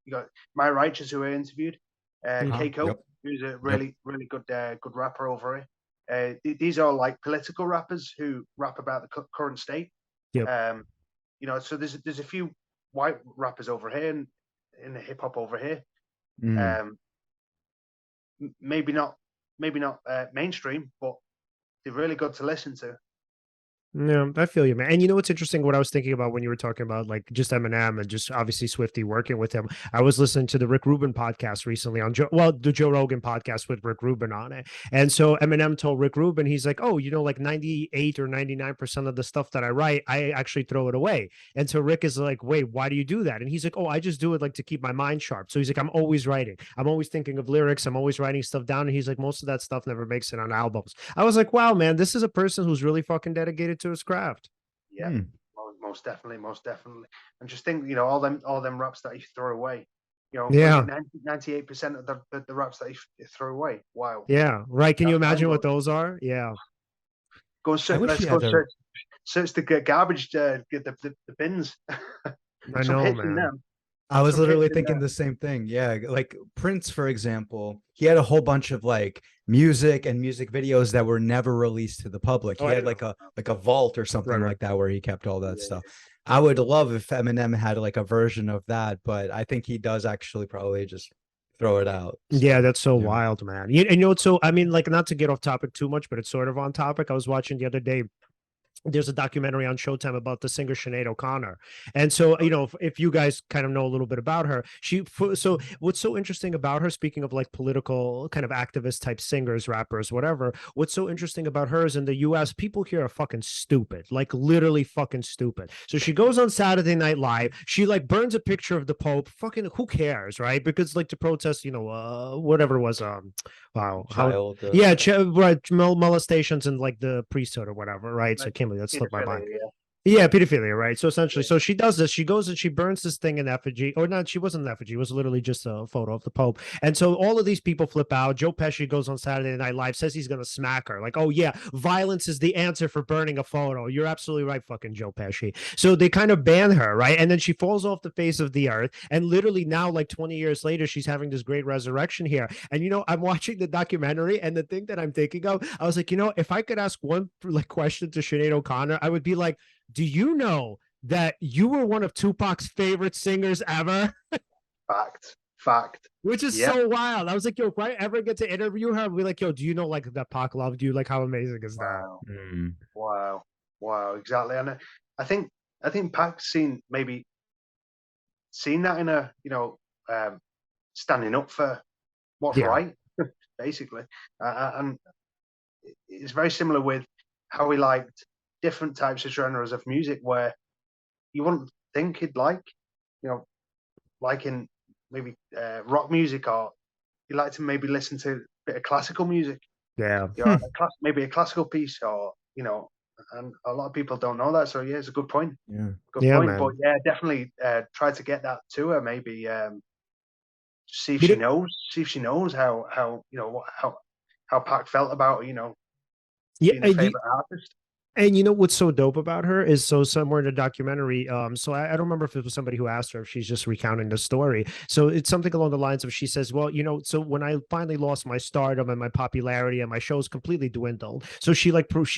B: You got My Righteous, who I interviewed, Keiko, who's a really good rapper over here. These are like political rappers who rap about the current state. You know, so there's a few white rappers over here in the hip hop over here. Maybe not mainstream, but they're really good to listen to.
C: Yeah, I feel you, man. And you know what's interesting? What I was thinking about when you were talking about like just Eminem and just obviously Swifty working with him. I was listening to the Rick Rubin podcast recently on the Joe Rogan podcast with Rick Rubin on it. And so Eminem told Rick Rubin, he's like, "Oh, you know, like 98 or 99% of the stuff that I write, I actually throw it away." And so Rick is like, "Wait, why do you do that?" And he's like, "Oh, I just do it like to keep my mind sharp." So he's like, "I'm always writing. I'm always thinking of lyrics. I'm always writing stuff down." And he's like, "Most of that stuff never makes it on albums." I was like, "Wow, man, this is a person who's really fucking dedicated to his craft."
B: Yeah, most definitely. And just think, you know, all them raps that he threw away. You know, 98% of the raps that he threw away. Wow.
C: Yeah, right. Can you imagine what those are? Yeah.
B: Let's go search the garbage, get the bins.
C: I know, man.
A: I was
B: Some kids
A: literally
B: in
A: thinking
B: there.
A: the same thing. Yeah, like Prince, for example, he had a whole bunch of like music and music videos that were never released to the public.
C: Oh,
A: He
C: I
A: had
C: didn't know.
A: like a vault or
C: Right,
A: something
C: right.
A: like that where he kept all that
B: Yeah,
A: stuff. I would love if Eminem had like a version of that, but I think he does actually probably just throw it out.
C: Yeah,
A: So,
C: that's so
A: yeah.
C: wild, man. And so I mean, like, not to get off topic too much, but it's sort of on topic. I was watching the other day, there's a documentary on Showtime about the singer Sinead O'Connor. And so, if you guys kind of know a little bit about her, so what's so interesting about her, speaking of like political kind of activist type singers, rappers, whatever, what's so interesting about her is in the US, people here are fucking stupid, like literally fucking stupid. So she goes on Saturday Night Live, she like burns a picture of the Pope, fucking who cares, right? Because like to protest, whatever it was, wow, how
A: Child,
C: yeah, right, molestations and like the priesthood or whatever, right? So I
B: like
C: can't believe that slipped my mind.
B: pedophilia, yeah.
C: Yeah, pedophilia, right? So essentially,
B: Yeah.
C: so she does this. She goes and she burns this thing in effigy, or not? She wasn't an effigy; it was literally just a photo of the Pope. And so all of these people flip out. Joe Pesci goes on Saturday Night Live, says he's going to smack her, like, "Oh yeah, violence is the answer for burning a photo." You're absolutely right, fucking Joe Pesci. So they kind of ban her, right? And then she falls off the face of the earth. And literally now, like 20 years later, she's having this great resurrection here. And I'm watching the documentary, and the thing that I'm thinking of, I was like, if I could ask one like question to Sinead O'Connor, I would be like, do you know that you were one of Tupac's favorite singers ever?
B: Fact.
C: Which is
B: Yeah.
C: so wild. I was like, yo, if I ever get to interview her, I'll be like, yo, do you know like that Pac loved you? Like, how amazing is that?
B: Wow.
A: Mm.
B: Wow. Exactly. And I think Pac's maybe seen that in a standing up for what's
C: Yeah.
B: right, basically. And it's very similar with how he liked different types of genres of music where you wouldn't think he'd like in maybe rock music, or you like to maybe listen to a bit of classical music,
C: Yeah.
B: maybe a classical piece, or and a lot of people don't know that. So yeah, it's a good point.
A: Yeah.
B: Good
C: Yeah,
B: point. But
C: man.
B: yeah, definitely try to get that to her. Maybe see if
C: You
B: she
C: know,
B: knows. See if she knows how Pac felt about
C: yeah,
B: being a favorite artist.
C: and you know what's so dope about her is, so somewhere in the documentary, so I don't remember if it was somebody who asked her if she's just recounting the story. So it's something along the lines of, she says, well, so when I finally lost my stardom and my popularity and my shows completely dwindled, so she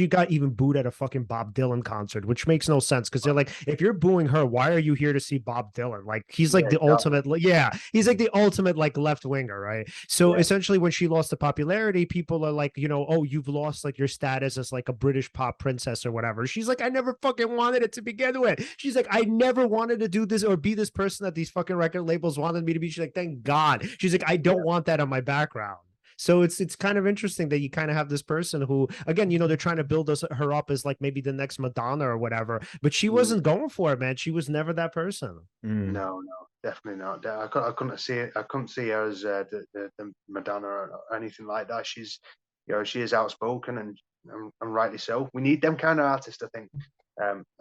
C: got even booed at a fucking Bob Dylan concert, which makes no sense, because they're like, if you're booing her, why are you here to see Bob Dylan? Like, he's like
B: Yeah,
C: the
B: exactly.
C: ultimate, yeah, he's like the ultimate like left winger, right? So
B: Yeah,
C: essentially, when she lost the popularity, people are like, oh, you've lost like your status as like a British pop princess or whatever. She's like, I never fucking wanted it to begin with. She's like, I never wanted to do this or be this person that these fucking record labels wanted me to be. She's like, thank God. She's like, I don't
B: yeah,
C: want that on my background. So it's kind of interesting that you kind of have this person who, again, they're trying to build her up as like maybe the next Madonna or whatever, but she
B: mm,
C: wasn't going for it, man. She was never that person.
A: Mm.
B: no, definitely not. I couldn't see it. I couldn't see her as the Madonna or anything like that. She's, she is outspoken, and rightly so. We need them kind of artists, I think.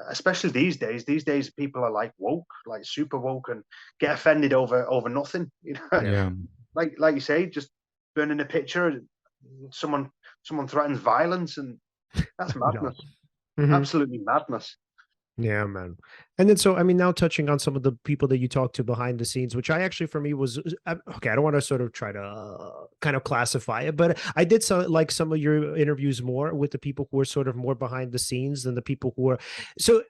B: Especially these days. These days, people are like woke, like super woke, and get offended over nothing.
C: Yeah.
A: Yeah.
B: Like you say, just burning a picture. Someone threatens violence, and that's
C: No.
B: madness.
C: Mhm.
B: Absolutely madness.
C: Yeah, man. And then, so, I mean, now touching on some of the people that you talked to behind the scenes, which I actually, for me, was okay. I don't want to sort of try to kind of classify it, but I did like some of your interviews more with the people who were sort of more behind the scenes than the people who were. So,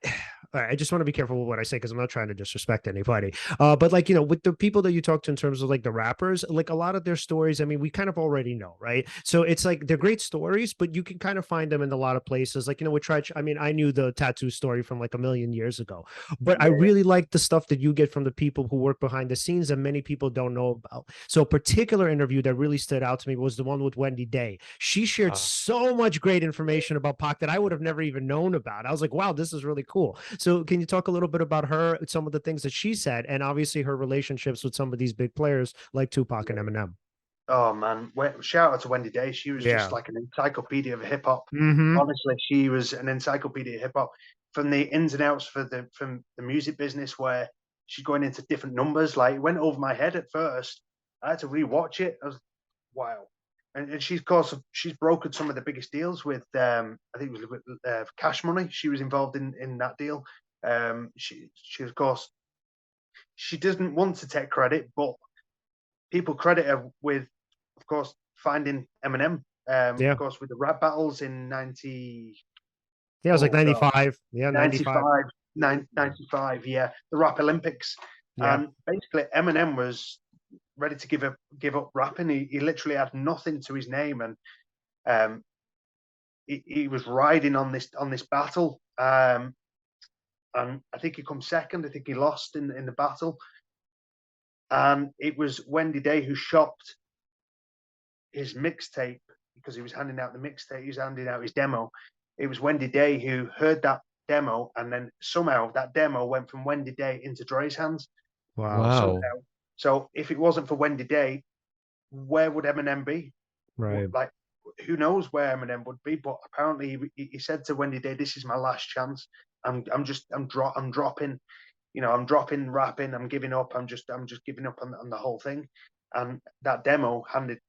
C: all right, I just want to be careful with what I say, because I'm not trying to disrespect anybody. But like, with the people that you talk to in terms of like the rappers, like a lot of their stories, I mean, we kind of already know, right? So it's like they're great stories, but you can kind of find them in a lot of places. Like, with Treach, I mean, I knew the tattoo story from like a million years ago, but I
B: Yeah,
C: really like the stuff that you get from the people who work behind the scenes that many people don't know about. So a particular interview that really stood out to me was the one with Wendy Day. She shared
A: Uh,
C: so much great information about Pac that I would have never even known about. I was like, wow, this is really cool. So can you talk a little bit about her, some of the things that she said, and obviously her relationships with some of these big players like Tupac and
B: yeah.
C: Eminem?
B: Oh man, shout out to Wendy Day. She was just
C: Yeah.
B: like an encyclopedia of hip hop.
C: Mm-hmm.
B: Honestly, she was an encyclopedia of hip hop, from the ins and outs from the music business, where she's going into different numbers. Like, it went over my head at first. I had to rewatch it. I was, wow. And she's, of course, she's brokered some of the biggest deals with I think it was with Cash Money. She was involved in that deal. She of course she doesn't want to take credit, but people credit her with, of course, finding Eminem.
C: Yeah.
B: Of course, with the rap battles in 90.
C: Yeah, it was like
B: Oh God,
C: 95. Yeah, 95.
B: 95, yeah, the Rap Olympics.
C: Yeah.
B: And basically, Eminem was ready to give up rapping. He literally had nothing to his name, and he was riding on this battle. And I think he come second. I think he lost in the battle. And it was Wendy Day who shopped his mixtape because he was handing out the mixtape. He was handing out his demo. It was Wendy Day who heard that demo, and then somehow that demo went from Wendy Day into Dre's hands.
C: Wow.
B: Somehow. So if it wasn't for Wendy Day, where would Eminem be?
C: Right.
B: Like, who knows where Eminem would be? But apparently, he said to Wendy Day, "This is my last chance. I'm dropping. I'm dropping rapping. I'm giving up. I'm just giving up on the whole thing." And that demo handed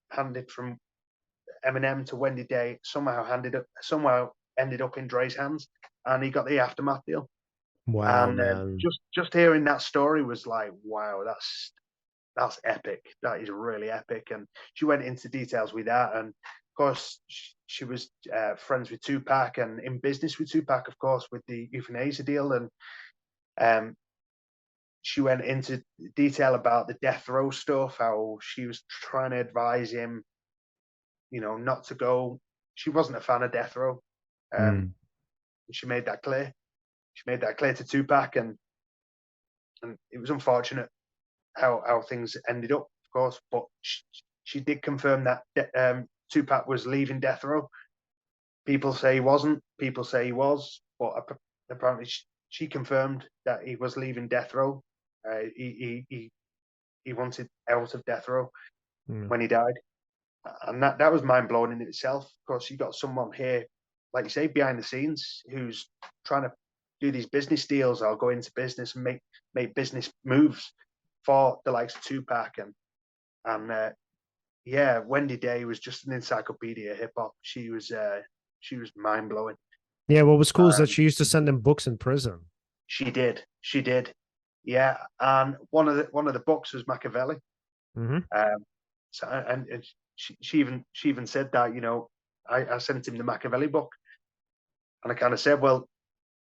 B: from Eminem to Wendy Day somehow ended up in Dre's hands, and he got the Aftermath deal.
C: Wow,
B: And
C: man.
B: just hearing that story was like, wow, that's epic. That is really epic. And she went into details with that, and of course she was friends with Tupac and in business with Tupac, of course, with the euthanasia deal. And she went into detail about the death row stuff, how she was trying to advise him, not to go. She wasn't a fan of death row. She made that clear. She made that clear to Tupac, and it was unfortunate how things ended up, of course. But she did confirm that Tupac was leaving death row. People say he wasn't. People say he was, but apparently she confirmed that he was leaving death row. He wanted out of death row when he died, and that was mind blowing in itself. Of course, you got someone here, like you say, behind the scenes, who's trying to do these business deals or go into business and make business moves for the likes of Tupac and yeah, Wendy Day was just an encyclopedia of hip hop. She was mind blowing.
C: Yeah, what was cool is that she used to send him books in prison.
B: She did. Yeah, and one of the books was Mcvay. So and she even said that, I sent him the Mcvay book, and I kind of said, well,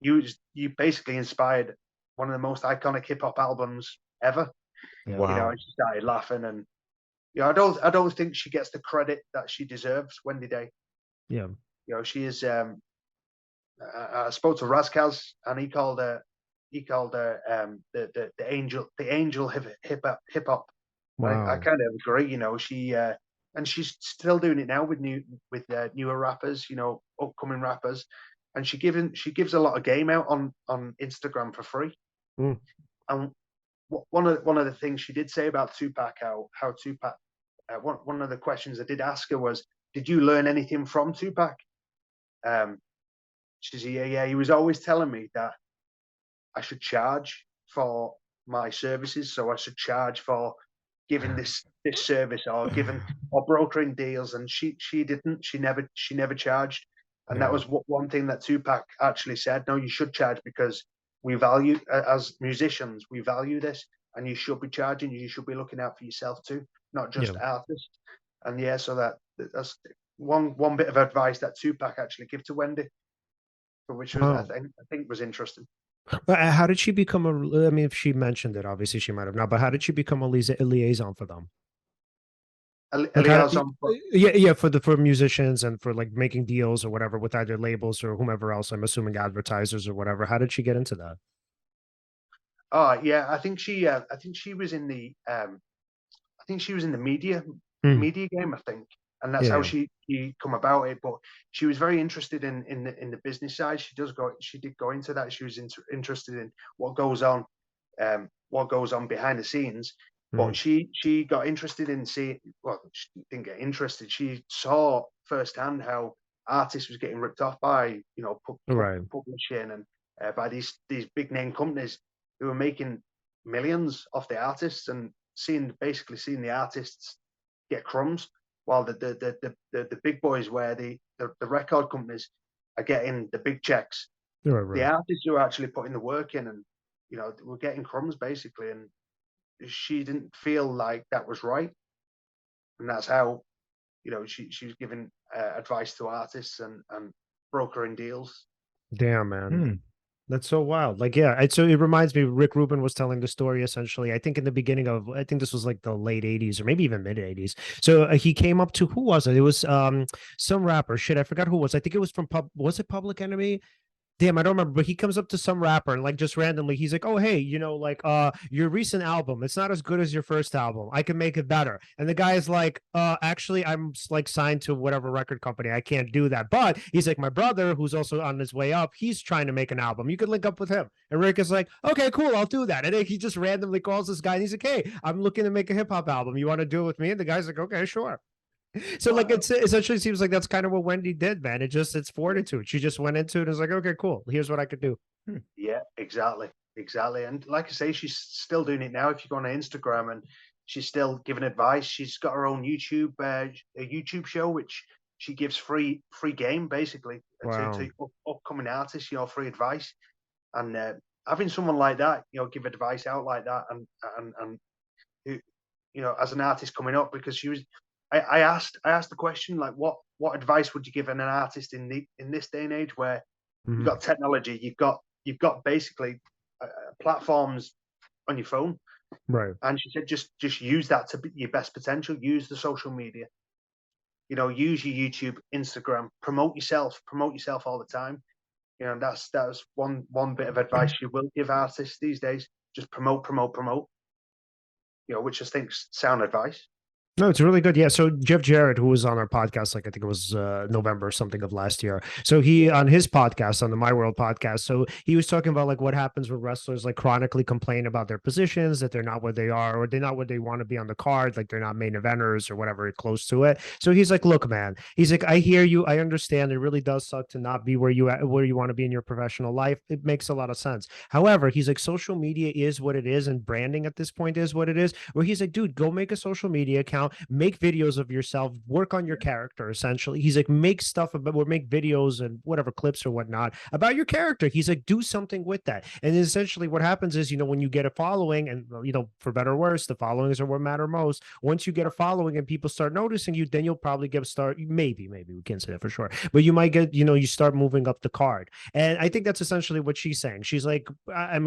B: you basically inspired one of the most iconic hip hop albums ever.
A: Wow.
B: And she started laughing, and I don't think she gets the credit that she deserves, Wendy Day.
C: Yeah.
B: She is. I spoke to Razkaz, and he called her the angel hip hop.
C: Wow.
B: I kind of agree. She and she's still doing it now with newer rappers, upcoming rappers, and she gives a lot of game out on Instagram for free. And one of the things she did say about Tupac, how Tupac, one of the questions I did ask her was, did you learn anything from Tupac? She said, yeah, he was always telling me that I should charge for my services, so I should charge for giving this service or brokering deals, and she didn't. She never charged, and that was one thing that Tupac actually said. No, you should charge because we value, as musicians, we value this, and you should be charging. You should be looking out for yourself too, not just artists. And yeah, so that's one bit of advice that Tupac actually gave to Wendy, which was I think was interesting.
C: But how did she become I mean, if she mentioned it, obviously she might have not, but how did she become a liaison for them?
B: A liaison.
C: Yeah, for musicians and for like making deals or whatever with either labels or whomever else. I'm assuming advertisers or whatever. How did she get into that?
B: Oh yeah, I think she was in the media game, I think, and that's how she come about it. But she was very interested in the business side. She did go into that. She was interested in what goes on behind the scenes. But she got interested in seeing. Well, she didn't get interested. She saw firsthand how artists was getting ripped off by publishing and by these big name companies who were making millions off the artists, and basically seeing the artists get crumbs, while the big boys, where the record companies are getting the big checks. The artists who are actually putting the work in, and we're getting crumbs basically. And she didn't feel like that was right, and that's how, you know, she was giving advice to artists and brokering deals.
C: Damn, man.
A: Hmm.
C: That's so wild. Like, yeah, so it reminds me, Rick Rubin was telling the story essentially, I think in the beginning of, I think this was like the late 80s or maybe even mid 80s. So he came up to, who was it? It was some rapper. Shit, I forgot who it was. I think it was from was it Public Enemy? Damn, I don't remember, but he comes up to some rapper and like just randomly, he's like, "Oh, hey, you know, like your recent album, it's not as good as your first album. I can make it better." And the guy is like, actually, I'm like signed to whatever record company. I can't do that." But he's like, "My brother, who's also on his way up, he's trying to make an album. You could link up with him." And Rick is like, "Okay, cool, I'll do that." And then he just randomly calls this guy and he's like, "Hey, I'm looking to make a hip hop album. You want to do it with me?" And the guy's like, "Okay, sure." So like it's essentially seems like that's kind of what Wendy did, man. It's fortitude. She just went into it and was like, okay, cool. Here's what I could do.
B: Yeah, exactly. And like I say, she's still doing it now. If you go on her Instagram, and she's still giving advice. She's got her own YouTube, a YouTube show, which she gives free game basically
C: Wow.
B: to upcoming artists. You know, free advice, and having someone like that, you know, give advice out like that, and who, you know, as an artist coming up, because she was. I asked the question, like, what advice would you give an artist in this day and age where you've got technology, you've got basically platforms on your phone,
C: Right.
B: and she said just use that to your best potential. Use the social media, you know, use your YouTube, Instagram, promote yourself all the time. You know, that's one bit of advice you will give artists these days. Just promote. You know, which I think's sound advice.
C: No, it's really good. Yeah. So Jeff Jarrett, who was on our podcast, like I think it was November or something of last year. So he on his podcast, on the My World podcast, so he was talking about like what happens when wrestlers like chronically complain about their positions, that they're not where they are, or they're not where they want to be on the card, like they're not main eventers or whatever close to it. So he's like, look, man, he's like, I hear you, I understand. It really does suck to not be where you want to be in your professional life. It makes a lot of sense. However, he's like, social media is what it is, and branding at this point is what it is. Where he's like, dude, go make a social media account, make videos of yourself, work on your character. Essentially, he's like, make stuff about, or make videos and whatever clips or whatnot about your character. He's like, do something with that. And essentially, what happens is, you know, when you get a following, and you know, for better or worse, the followings are what matter most. Once you get a following and people start noticing you, then you'll probably get start. Maybe we can't say that for sure, but you might get, you know, you start moving up the card. And I think that's essentially what she's saying. She's like, I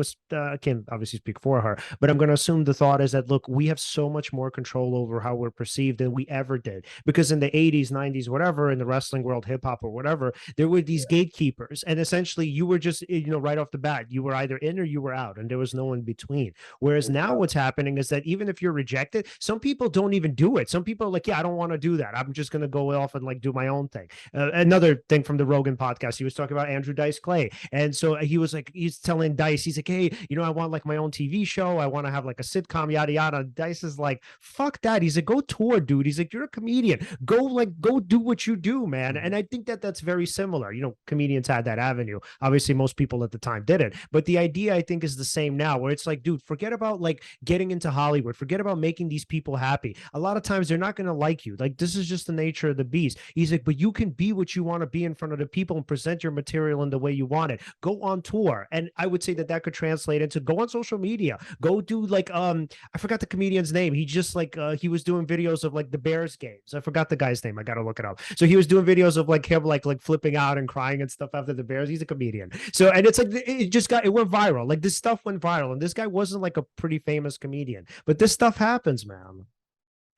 C: can't obviously speak for her, but I'm going to assume the thought is that, look, we have so much more control over how we're perceived than we ever did. Because in the 80s, 90s, whatever, in the wrestling world, hip hop or whatever, there were these gatekeepers. And essentially, you were just, you know, right off the bat, you were either in or you were out, and there was no in between. Whereas now what's happening is that even if you're rejected, some people don't even do it. Some people are like, yeah, I don't want to do that. I'm just going to go off and like do my own thing. Another thing from the Rogan podcast, he was talking about Andrew Dice Clay. And so he was like, he's telling Dice, he's like, hey, you know, I want like my own TV show. I want to have like a sitcom, yada, yada. Dice is like, fuck that. He's like, go tour, dude. He's like, you're a comedian. Go do what you do, man. And I think that that's very similar. You know, comedians had that avenue. Obviously, most people at the time didn't. But the idea, I think, is the same now, where it's like, dude, forget about like getting into Hollywood. Forget about making these people happy. A lot of times they're not going to like you. Like, this is just the nature of the beast. He's like, but you can be what you want to be in front of the people and present your material in the way you want it. Go on tour. And I would say that that could translate into go on social media. Go do like, I forgot the comedian's name. He just like, he was doing videos of like the Bears games. I forgot the guy's name. I got to look it up. So he was doing videos of like him, like flipping out and crying and stuff after the Bears. He's a comedian. So, and it's like, it went viral. Like this stuff went viral. And this guy wasn't like a pretty famous comedian, but this stuff happens, man.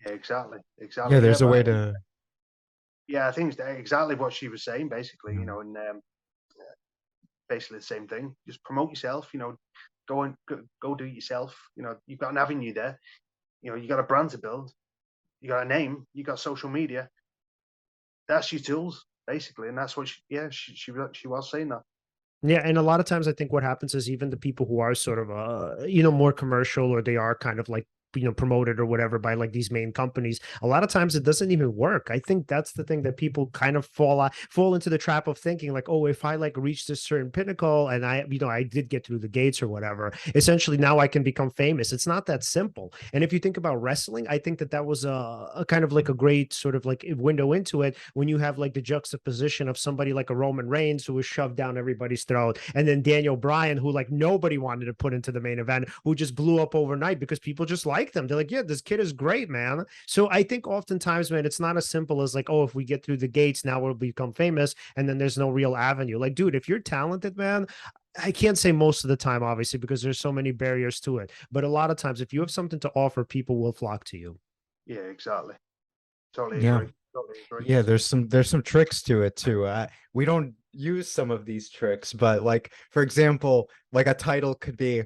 B: Yeah, exactly.
A: Yeah, there's a way to.
B: Yeah, I think it's exactly what she was saying, basically, you know, and basically the same thing. Just promote yourself, you know, go do it yourself. You know, you've got an avenue there. You know, you got a brand to build. You got a name. You got social media. That's your tools, basically, and that's what she was saying that.
C: Yeah, and a lot of times I think what happens is even the people who are sort of you know, more commercial, or they are kind of like promoted or whatever by like these main companies, a lot of times it doesn't even work. I think that's the thing that people kind of fall into the trap of thinking like, oh, if I like reach this certain pinnacle and I did get through the gates or whatever, essentially now I can become famous. It's not that simple. And if you think about wrestling, I think that was a kind of like a great sort of like window into it, when you have like the juxtaposition of somebody like a Roman Reigns who was shoved down everybody's throat, and then Daniel Bryan, who like nobody wanted to put into the main event, who just blew up overnight because people just like them. They're like, yeah, this kid is great, man. So I think oftentimes, man, it's not as simple as like, oh, if we get through the gates, now we'll become famous, and then there's no real avenue. Like, dude, if you're talented, man, I can't say most of the time, obviously, because there's so many barriers to it. But a lot of times, if you have something to offer, people will flock to you.
B: Yeah, exactly. Totally
A: Yeah.
B: agree. Totally agree.
A: Yeah, there's some tricks to it too. We don't use some of these tricks, but like for example, like a title could be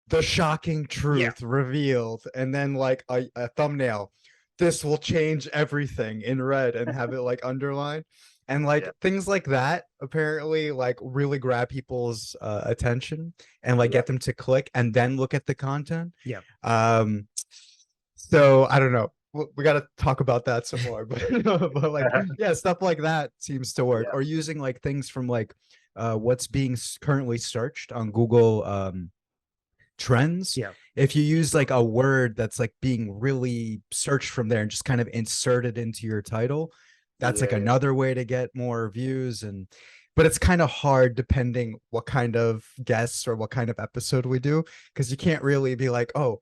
A: "The Shocking Truth Revealed," and then like a thumbnail, "This will change everything" in red, and have it like underlined, and like things like that apparently like really grab people's attention and like get them to click and then look at the content.
C: Yeah.
A: So I don't know. We got to talk about that some more, but like yeah, stuff like that seems to work. Or using like things from like what's being currently searched on Google Trends.
C: Yeah.
A: If you use like a word that's like being really searched from there and just kind of insert it into your title, that's like another way to get more views. And but it's kind of hard depending what kind of guests or what kind of episode we do, because you can't really be like, oh,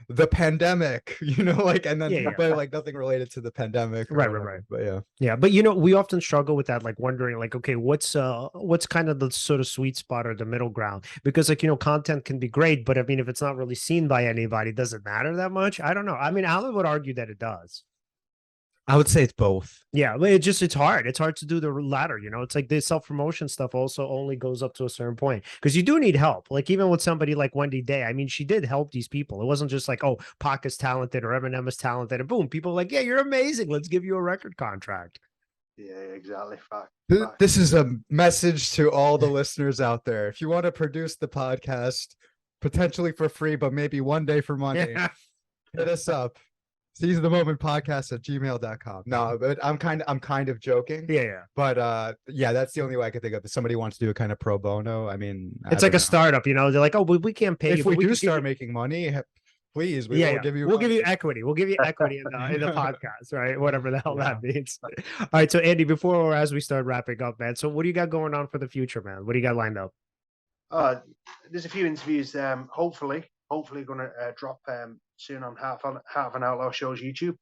A: the pandemic, like, and then but like nothing related to the pandemic.
C: Right.
A: But
C: yeah. But we often struggle with that, like wondering like, okay, what's kind of the sort of sweet spot or the middle ground? Because like, content can be great, but I mean, if it's not really seen by anybody, does it matter that much? I don't know. I mean, Alan would argue that it does.
A: I would say it's both.
C: Yeah, but it's hard. It's hard to do the latter. It's like the self-promotion stuff also only goes up to a certain point, because you do need help. Like even with somebody like Wendy Day, I mean, she did help these people. It wasn't just like, oh, Pac is talented or Eminem is talented, and boom, people are like, yeah, you're amazing. Let's give you a record contract.
B: Yeah, exactly. Fact.
A: This is a message to all the listeners out there. If you want to produce the podcast, potentially for free, but maybe one day for money, hit us up. Seize the Moment Podcast at gmail.com. No, but I'm kind of joking.
C: Yeah.
A: But yeah, that's the only way I could think of. If somebody wants to do a kind of pro bono, I mean,
C: it's like a startup, They're like, oh, we can't pay you.
A: If we do start making money, please, we'll give you.
C: We'll give you equity. We'll give you equity in the podcast, right? Whatever the hell that means. All right, so Andy, before or as we start wrapping up, man. So what do you got going on for the future, man? What do you got lined up?
B: There's a few interviews. Hopefully going to drop soon on Half an Outlaw Show's YouTube.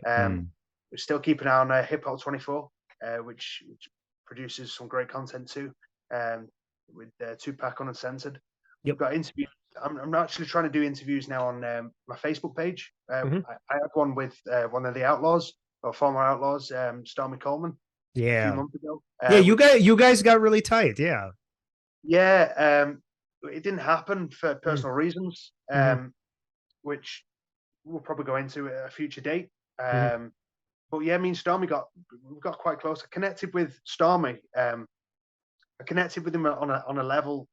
B: We're still keeping an eye on Hip Hop 24, which produces some great content too, with Tupac Uncensored. We've got interviews. I'm actually trying to do interviews now on my Facebook page. I had one with one of the Outlaws, or former Outlaws, Stormy Coleman. A few months ago.
C: You guys got really tight. Yeah.
B: Yeah. It didn't happen for personal reasons, which we'll probably go into at a future date. But yeah, me and Stormy got quite close. I connected with Stormy. I connected with him on a level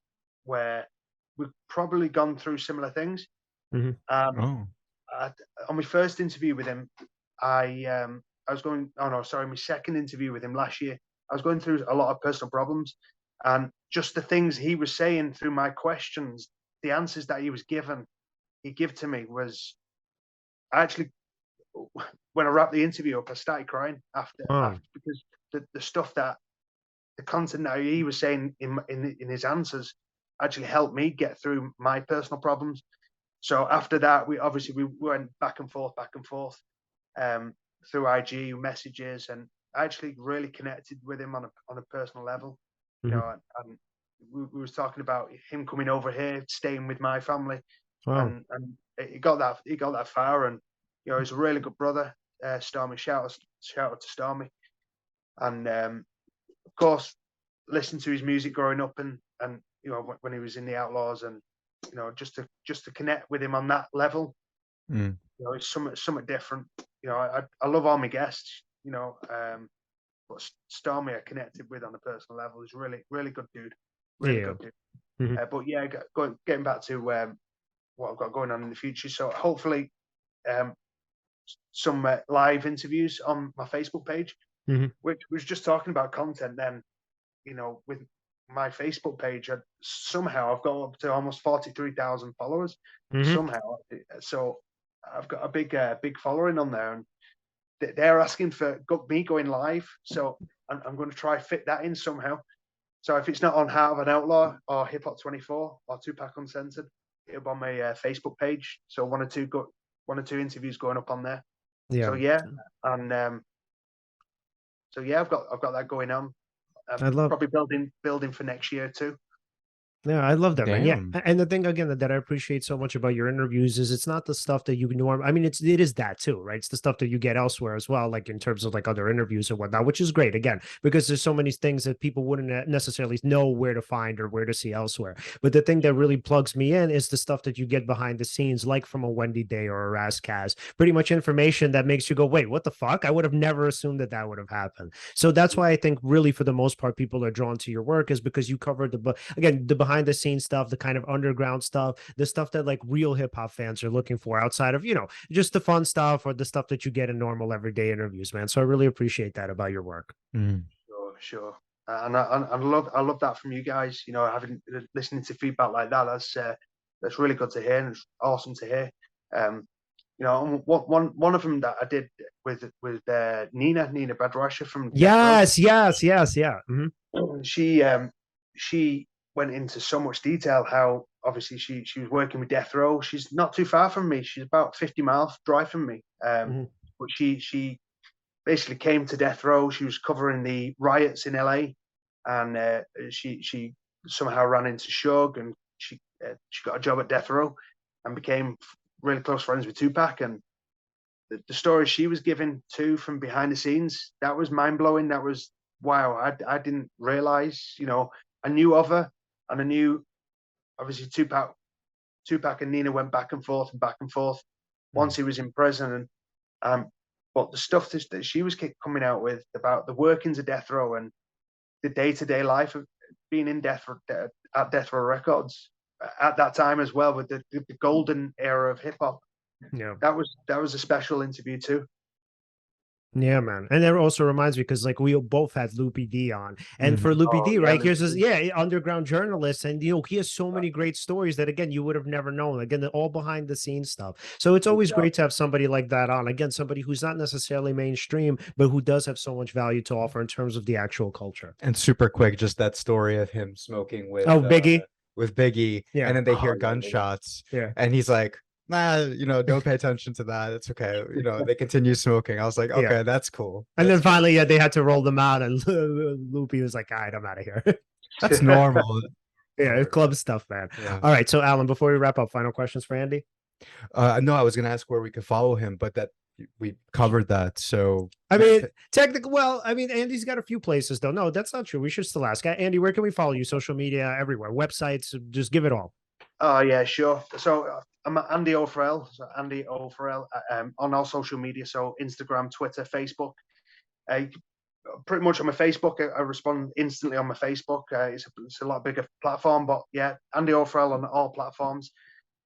B: where we've probably gone through similar things. On my first interview with him, my second interview with him last year, I was going through a lot of personal problems, and just the things he was saying through my questions, the answers that he gave to me was actually, when I wrapped the interview up, I started crying after because the stuff that the content that he was saying in his answers actually helped me get through my personal problems. So after that, we went back and forth through IG messages, and I actually really connected with him on a personal level. And we was talking about him coming over here, staying with my family, and he got that far. And he's a really good brother. Stormy, shout out to Stormy, and of course, listen to his music growing up, and when he was in the Outlaws, and just to connect with him on that level, it's something different. I love all my guests, but Stormy I connected with on a personal level. He's really good dude, good dude. But yeah, getting back to what I've got going on in the future. So hopefully, some live interviews on my Facebook page, which was just talking about content. Then, with my Facebook page, somehow I've got up to almost 43,000 followers. Somehow, so I've got a big following on there, and they're asking for me going live. So I'm going to try fit that in somehow. So if it's not on Heart of an Outlaw or Hip Hop 24 or Tupac Uncensored, it'll be on my Facebook page. So one or two interviews going up on there.
C: Yeah.
B: So yeah, and so yeah, I've got that going on.
C: I love
B: probably building for next year too.
C: Yeah, I love that, man. Yeah,
A: Damn.
C: and the thing again that I appreciate so much about your interviews is it's not the stuff that you I mean, it is that too, right? It's the stuff that you get elsewhere as well, like in terms of like other interviews or whatnot, which is great again because there's so many things that people wouldn't necessarily know where to find or where to see elsewhere. But the thing that really plugs me in is the stuff that you get behind the scenes, like from a Wendy Day or a Razzcast. Pretty much information that makes you go, "Wait, what the fuck? I would have never assumed that would have happened." So that's why I think really for the most part people are drawn to your work is because you covered the behind the scenes stuff, the kind of underground stuff, the stuff that like real hip hop fans are looking for outside of, just the fun stuff or the stuff that you get in normal everyday interviews, man. So I really appreciate that about your work.
B: Sure. And I love that from you guys, listening to feedback like that. That's really good to hear, and it's awesome to hear. One of them that I did with Nina Badrasha from
C: yes, yeah.
B: She went into so much detail how obviously she was working with Death Row. She's not too far from me. She's about 50 miles drive from me. But she basically came to Death Row. She was covering the riots in LA, and she somehow ran into Shug, and she got a job at Death Row and became really close friends with Tupac. And the stories she was giving too from behind the scenes, that was mind blowing. That was wow. I didn't realize, I knew of her, and I knew obviously Tupac and Nina went back and forth once he was in prison, and but the stuff that she was coming out with about the workings of Death Row and the day-to-day life of being in Death Row Records at that time as well, with the golden era of hip hop.
C: Yeah,
B: that was a special interview too.
C: Yeah, man. And that also reminds me because like we both had Loopy D on. And for Loopy D, right? Here's this, underground journalist. And he has so many great stories that again, you would have never known. Again, all behind the scenes stuff. So it's always great to have somebody like that on. Again, somebody who's not necessarily mainstream, but who does have so much value to offer in terms of the actual culture.
A: And super quick, just that story of him smoking with
C: Biggie.
A: Yeah. And then they hear gunshots.
C: Yeah.
A: And he's like, nah, don't pay attention to that. It's okay. They continue smoking. I was like, okay, that's cool.
C: And then finally, they had to roll them out, and Loopy was like, all right, I'm out of here.
A: That's normal.
C: Yeah, club stuff, man.
A: Yeah.
C: All right. So, Alan, before we wrap up, final questions for Andy?
A: No, I was going to ask where we could follow him, but that we covered that. So,
C: I mean, Andy's got a few places, though. No, that's not true. We should still ask. Andy, where can we follow you? Social media, everywhere, websites, just give it all.
B: Oh, yeah, sure. So I'm Andy O'Farrell. So Andy O'Farrell on all social media. So Instagram, Twitter, Facebook. Pretty much on my Facebook, I respond instantly on my Facebook. It's a lot bigger platform, but yeah, Andy O'Farrell on all platforms.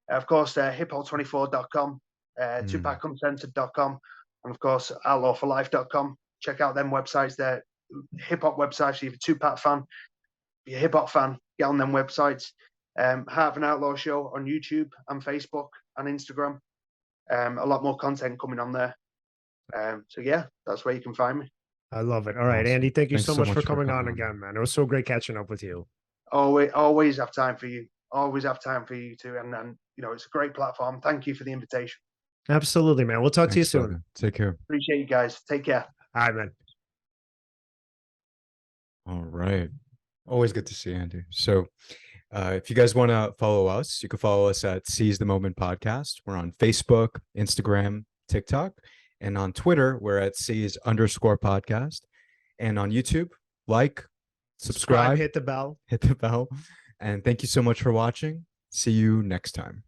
B: Of course, hiphop24.com, tupacuncensored.com, and of course, outlawforlife.com. Check out them websites. They're hip-hop websites. If you're a Tupac fan, if you're a hip-hop fan, get on them websites. Heart of an Outlaw show on YouTube and Facebook and Instagram. A lot more content coming on there. So yeah, that's where you can find me.
C: I love it. All right,
A: Awesome.
C: Andy, thank you
A: Thanks
C: so much for coming on again, man. It was so great catching up with you.
B: Always have time for you. Always have time for you too. And it's a great platform. Thank you for the invitation.
C: Absolutely, man. We'll talk to you soon.
A: Brother. Take care.
B: Appreciate you guys. Take care.
C: All right, man.
A: All right. Always good to see Andy. So if you guys want to follow us, you can follow us at Seize the Moment Podcast. We're on Facebook, Instagram, TikTok, and on Twitter, we're at Seize_podcast. And on YouTube, subscribe,
C: hit the bell.
A: And thank you so much for watching. See you next time.